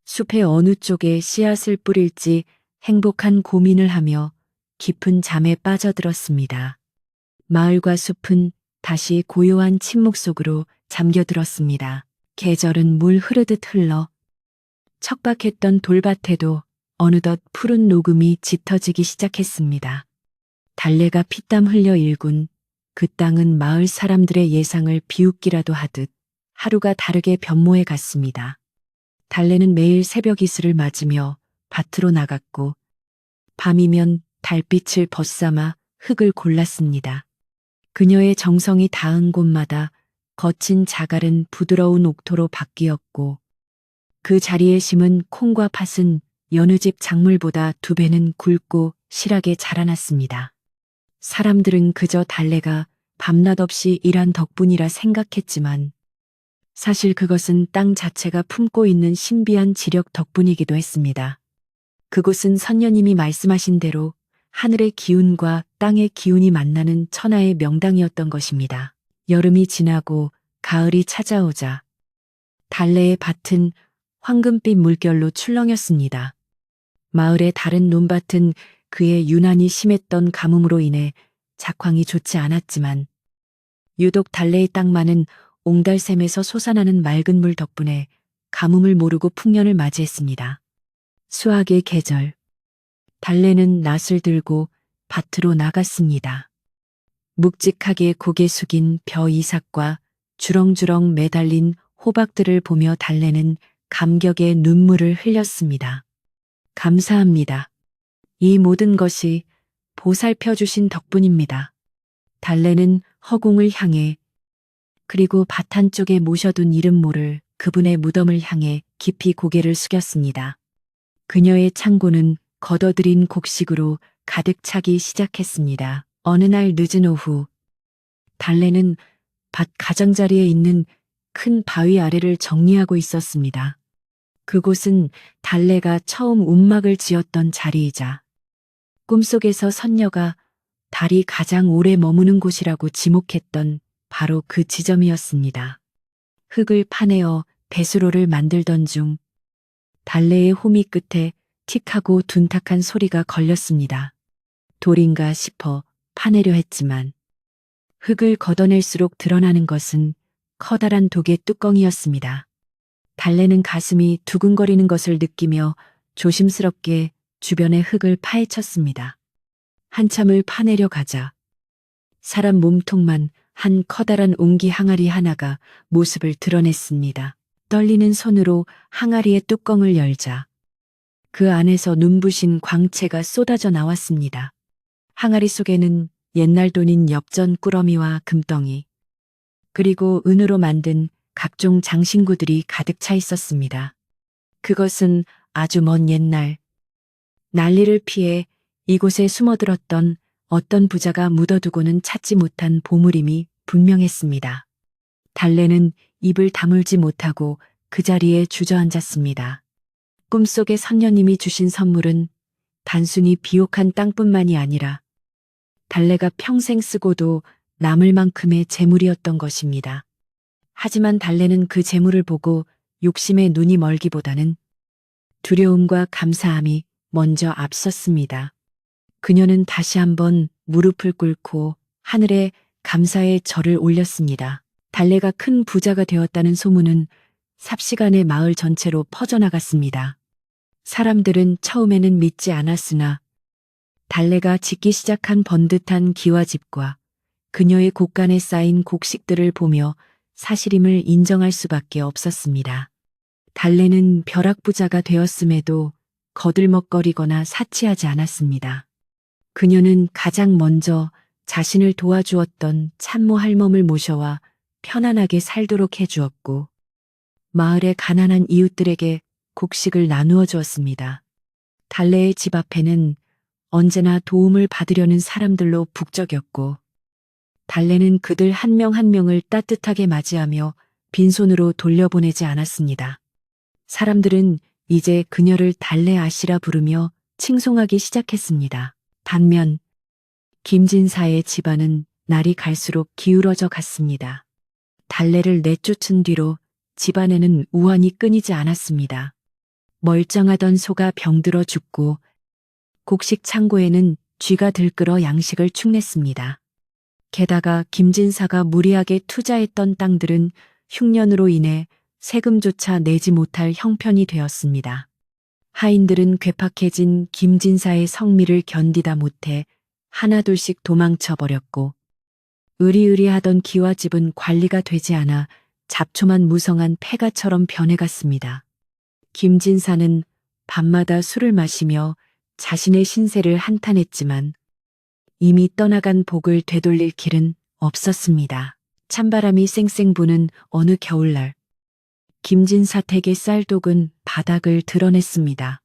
숲의 어느 쪽에 씨앗을 뿌릴지 행복한 고민을 하며 깊은 잠에 빠져들었습니다. 마을과 숲은 다시 고요한 침묵 속으로 잠겨들었습니다. 계절은 물 흐르듯 흘러 척박했던 돌밭에도 어느덧 푸른 녹음이 짙어지기 시작했습니다. 달래가 피땀 흘려 일군 그 땅은 마을 사람들의 예상을 비웃기라도 하듯 하루가 다르게 변모해 갔습니다. 달래는 매일 새벽 이슬을 맞으며 밭으로 나갔고 밤이면 달빛을 벗삼아 흙을 골랐습니다. 그녀의 정성이 닿은 곳마다 거친 자갈은 부드러운 옥토로 바뀌었고 그 자리에 심은 콩과 팥은 여느 집 작물보다 2배는 굵고 실하게 자라났습니다. 사람들은 그저 달래가 밤낮 없이 일한 덕분이라 생각했지만 사실 그것은 땅 자체가 품고 있는 신비한 지력 덕분이기도 했습니다. 그곳은 선녀님이 말씀하신 대로 하늘의 기운과 땅의 기운이 만나는 천하의 명당이었던 것입니다. 여름이 지나고 가을이 찾아오자 달래의 밭은 황금빛 물결로 출렁였습니다. 마을의 다른 논밭은 그의 유난히 심했던 가뭄으로 인해 작황이 좋지 않았지만 유독 달래의 땅만은 옹달샘에서 솟아나는 맑은 물 덕분에 가뭄을 모르고 풍년을 맞이했습니다. 수확의 계절. 달래는 낫을 들고 밭으로 나갔습니다. 묵직하게 고개 숙인 벼 이삭과 주렁주렁 매달린 호박들을 보며 달래는 감격의 눈물을 흘렸습니다. 감사합니다. 이 모든 것이 보살펴 주신 덕분입니다. 달래는 허공을 향해 그리고 밭 한쪽에 모셔둔 이름 모를 그분의 무덤을 향해 깊이 고개를 숙였습니다. 그녀의 창고는 걷어들인 곡식으로 가득 차기 시작했습니다. 어느 날 늦은 오후, 달래는 밭 가장자리에 있는 큰 바위 아래를 정리하고 있었습니다. 그곳은 달래가 처음 움막을 지었던 자리이자 꿈속에서 선녀가 달이 가장 오래 머무는 곳이라고 지목했던 바로 그 지점이었습니다. 흙을 파내어 배수로를 만들던 중 달래의 호미 끝에 틱하고 둔탁한 소리가 걸렸습니다. 돌인가 싶어 파내려 했지만 흙을 걷어낼수록 드러나는 것은 커다란 독의 뚜껑이었습니다. 달래는 가슴이 두근거리는 것을 느끼며 조심스럽게 주변의 흙을 파헤쳤습니다. 한참을 파내려 가자 사람 몸통만 한 커다란 옹기 항아리 하나가 모습을 드러냈습니다. 떨리는 손으로 항아리의 뚜껑을 열자 그 안에서 눈부신 광채가 쏟아져 나왔습니다. 항아리 속에는 옛날 돈인 엽전 꾸러미와 금덩이, 그리고 은으로 만든 각종 장신구들이 가득 차 있었습니다. 그것은 아주 먼 옛날, 난리를 피해 이곳에 숨어들었던 어떤 부자가 묻어두고는 찾지 못한 보물임이 분명했습니다. 달래는 입을 다물지 못하고 그 자리에 주저앉았습니다. 꿈속의 선녀님이 주신 선물은 단순히 비옥한 땅뿐만이 아니라 달래가 평생 쓰고도 남을 만큼의 재물이었던 것입니다. 하지만 달래는 그 재물을 보고 욕심에 눈이 멀기보다는 두려움과 감사함이 먼저 앞섰습니다. 그녀는 다시 한번 무릎을 꿇고 하늘에 감사의 절을 올렸습니다. 달래가 큰 부자가 되었다는 소문은 삽시간에 마을 전체로 퍼져나갔습니다. 사람들은 처음에는 믿지 않았으나 달래가 짓기 시작한 번듯한 기와집과 그녀의 곳간에 쌓인 곡식들을 보며 사실임을 인정할 수밖에 없었습니다. 달래는 벼락부자가 되었음에도 거들먹거리거나 사치하지 않았습니다. 그녀는 가장 먼저 자신을 도와주었던 참모 할멈을 모셔와 편안하게 살도록 해주었고 마을의 가난한 이웃들에게 곡식을 나누어 주었습니다. 달래의 집 앞에는 언제나 도움을 받으려는 사람들로 북적였고 달래는 그들 한 명 한 명을 따뜻하게 맞이하며 빈손으로 돌려보내지 않았습니다. 사람들은 이제 그녀를 달래 아씨라 부르며 칭송하기 시작했습니다. 반면 김진사의 집안은 날이 갈수록 기울어져 갔습니다. 달래를 내쫓은 뒤로 집안에는 우환이 끊이지 않았습니다. 멀쩡하던 소가 병들어 죽고 곡식 창고에는 쥐가 들끓어 양식을 축냈습니다. 게다가 김진사가 무리하게 투자했던 땅들은 흉년으로 인해 세금조차 내지 못할 형편이 되었습니다. 하인들은 괴팍해진 김진사의 성미를 견디다 못해 하나둘씩 도망쳐 버렸고 으리으리하던 기와집은 관리가 되지 않아 잡초만 무성한 폐가처럼 변해갔습니다. 김진사는 밤마다 술을 마시며 자신의 신세를 한탄했지만 이미 떠나간 복을 되돌릴 길은 없었습니다. 찬바람이 쌩쌩 부는 어느 겨울날, 김진사 댁의 쌀독은 바닥을 드러냈습니다.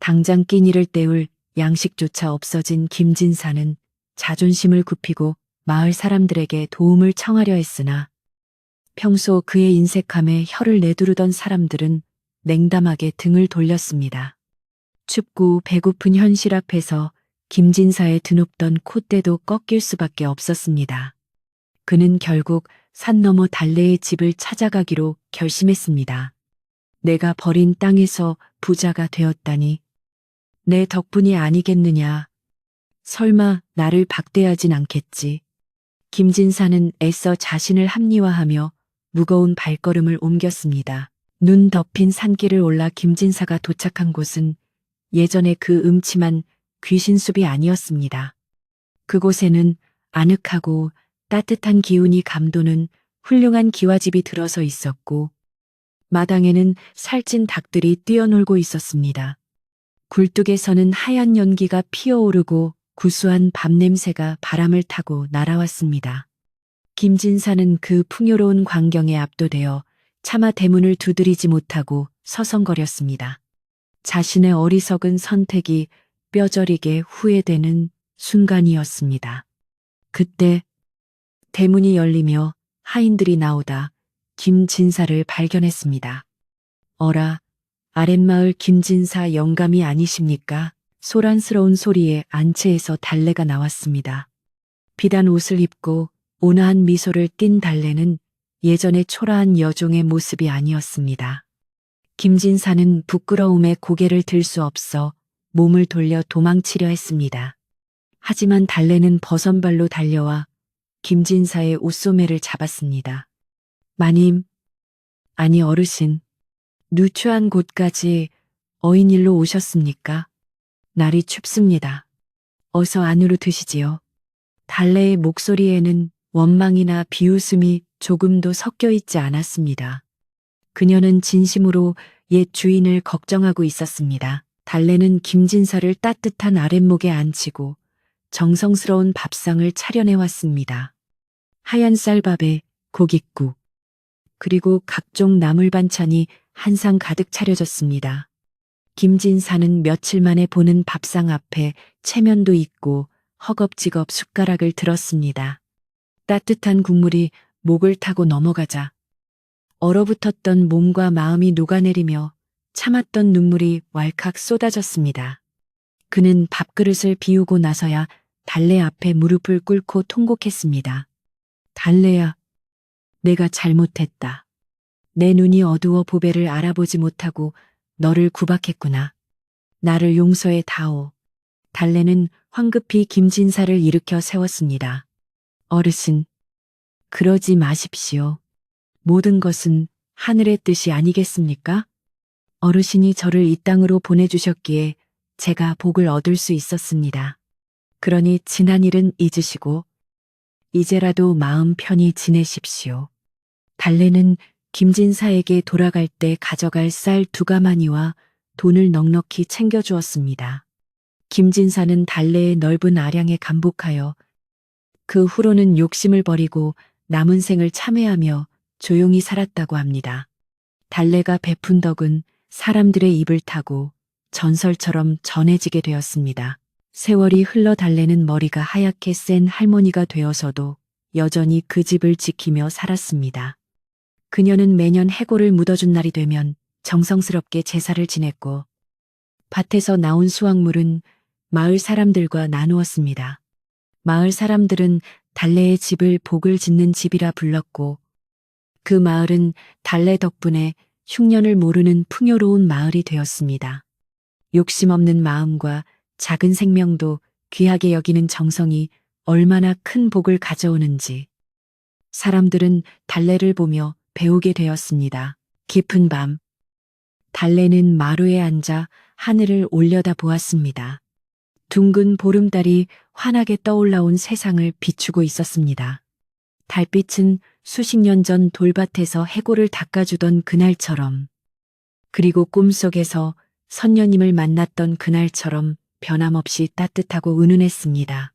당장 끼니를 때울 양식조차 없어진 김진사는 자존심을 굽히고 마을 사람들에게 도움을 청하려 했으나 평소 그의 인색함에 혀를 내두르던 사람들은 냉담하게 등을 돌렸습니다. 춥고 배고픈 현실 앞에서 김진사의 드높던 콧대도 꺾일 수밖에 없었습니다. 그는 결국 산 너머 달래의 집을 찾아가기로 결심했습니다. 내가 버린 땅에서 부자가 되었다니 내 덕분이 아니겠느냐. 설마 나를 박대하진 않겠지. 김진사는 애써 자신을 합리화하며 무거운 발걸음을 옮겼습니다. 눈 덮인 산길을 올라 김진사가 도착한 곳은 예전의 그 음침한 귀신숲이 아니었습니다. 그곳에는 아늑하고 따뜻한 기운이 감도는 훌륭한 기와집이 들어서 있었고 마당에는 살찐 닭들이 뛰어놀고 있었습니다. 굴뚝에서는 하얀 연기가 피어오르고 구수한 밥 냄새가 바람을 타고 날아왔습니다. 김진사는 그 풍요로운 광경에 압도되어 차마 대문을 두드리지 못하고 서성거렸습니다. 자신의 어리석은 선택이 뼈저리게 후회되는 순간이었습니다. 그때 대문이 열리며 하인들이 나오다 김진사를 발견했습니다. 어라, 아랫마을 김진사 영감이 아니십니까? 소란스러운 소리에 안채에서 달래가 나왔습니다. 비단 옷을 입고 온화한 미소를 띤 달래는 예전의 초라한 여종의 모습이 아니었습니다. 김진사는 부끄러움에 고개를 들 수 없어 몸을 돌려 도망치려 했습니다. 하지만 달래는 버선발로 달려와 김진사의 옷소매를 잡았습니다. 마님, 아니 어르신, 누추한 곳까지 어인일로 오셨습니까? 날이 춥습니다. 어서 안으로 드시지요. 달래의 목소리에는 원망이나 비웃음이 조금도 섞여 있지 않았습니다. 그녀는 진심으로 옛 주인을 걱정하고 있었습니다. 달래는 김진사를 따뜻한 아랫목에 앉히고 정성스러운 밥상을 차려내 왔습니다. 하얀 쌀밥에 고깃국, 그리고 각종 나물 반찬이 한 상 가득 차려졌습니다. 김진사는 며칠 만에 보는 밥상 앞에 체면도 있고 허겁지겁 숟가락을 들었습니다. 따뜻한 국물이 목을 타고 넘어가자 얼어붙었던 몸과 마음이 녹아내리며 참았던 눈물이 왈칵 쏟아졌습니다. 그는 밥그릇을 비우고 나서야 달래 앞에 무릎을 꿇고 통곡했습니다. 달래야, 내가 잘못했다. 내 눈이 어두워 보배를 알아보지 못하고 너를 구박했구나. 나를 용서해 다오. 달래는 황급히 김진사를 일으켜 세웠습니다. 어르신, 그러지 마십시오. 모든 것은 하늘의 뜻이 아니겠습니까? 어르신이 저를 이 땅으로 보내주셨기에 제가 복을 얻을 수 있었습니다. 그러니 지난 일은 잊으시고 이제라도 마음 편히 지내십시오. 달래는 김진사에게 돌아갈 때 가져갈 쌀 2가마니와 돈을 넉넉히 챙겨주었습니다. 김진사는 달래의 넓은 아량에 감복하여 그 후로는 욕심을 버리고 남은 생을 참회하며 조용히 살았다고 합니다. 달래가 베푼 덕은 사람들의 입을 타고 전설처럼 전해지게 되었습니다. 세월이 흘러 달래는 머리가 하얗게 센 할머니가 되어서도 여전히 그 집을 지키며 살았습니다. 그녀는 매년 해골을 묻어준 날이 되면 정성스럽게 제사를 지냈고 밭에서 나온 수확물은 마을 사람들과 나누었습니다. 마을 사람들은 달래의 집을 복을 짓는 집이라 불렀고 그 마을은 달래 덕분에 흉년을 모르는 풍요로운 마을이 되었습니다. 욕심 없는 마음과 작은 생명도 귀하게 여기는 정성이 얼마나 큰 복을 가져오는지 사람들은 달래를 보며 배우게 되었습니다. 깊은 밤, 달래는 마루에 앉아 하늘을 올려다 보았습니다. 둥근 보름달이 환하게 떠올라온 세상을 비추고 있었습니다. 달빛은 수십 년 전 돌밭에서 해골을 닦아주던 그날처럼, 그리고 꿈속에서 선녀님을 만났던 그날처럼 변함없이 따뜻하고 은은했습니다.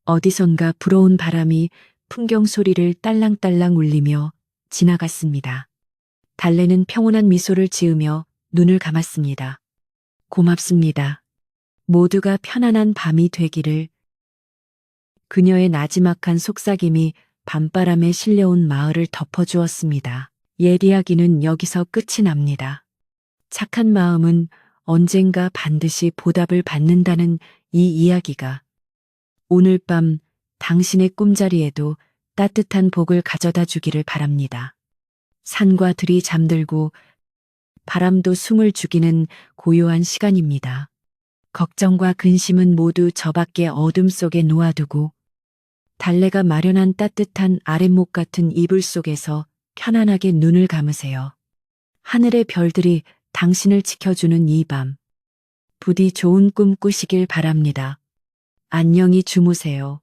어디선가 불어온 바람이 풍경 소리를 딸랑딸랑 울리며 지나갔습니다. 달래는 평온한 미소를 지으며 눈을 감았습니다. 고맙습니다. 모두가 편안한 밤이 되기를. 그녀의 나지막한 속삭임이 밤바람에 실려온 마을을 덮어주었습니다. 옛 이야기는 여기서 끝이 납니다. 착한 마음은 언젠가 반드시 보답을 받는다는 이 이야기가 오늘 밤 당신의 꿈자리에도 따뜻한 복을 가져다 주기를 바랍니다. 산과 들이 잠들고 바람도 숨을 죽이는 고요한 시간입니다. 걱정과 근심은 모두 저 밖의 어둠 속에 놓아두고 달래가 마련한 따뜻한 아랫목 같은 이불 속에서 편안하게 눈을 감으세요. 하늘의 별들이 당신을 지켜주는 이 밤, 부디 좋은 꿈 꾸시길 바랍니다. 안녕히 주무세요.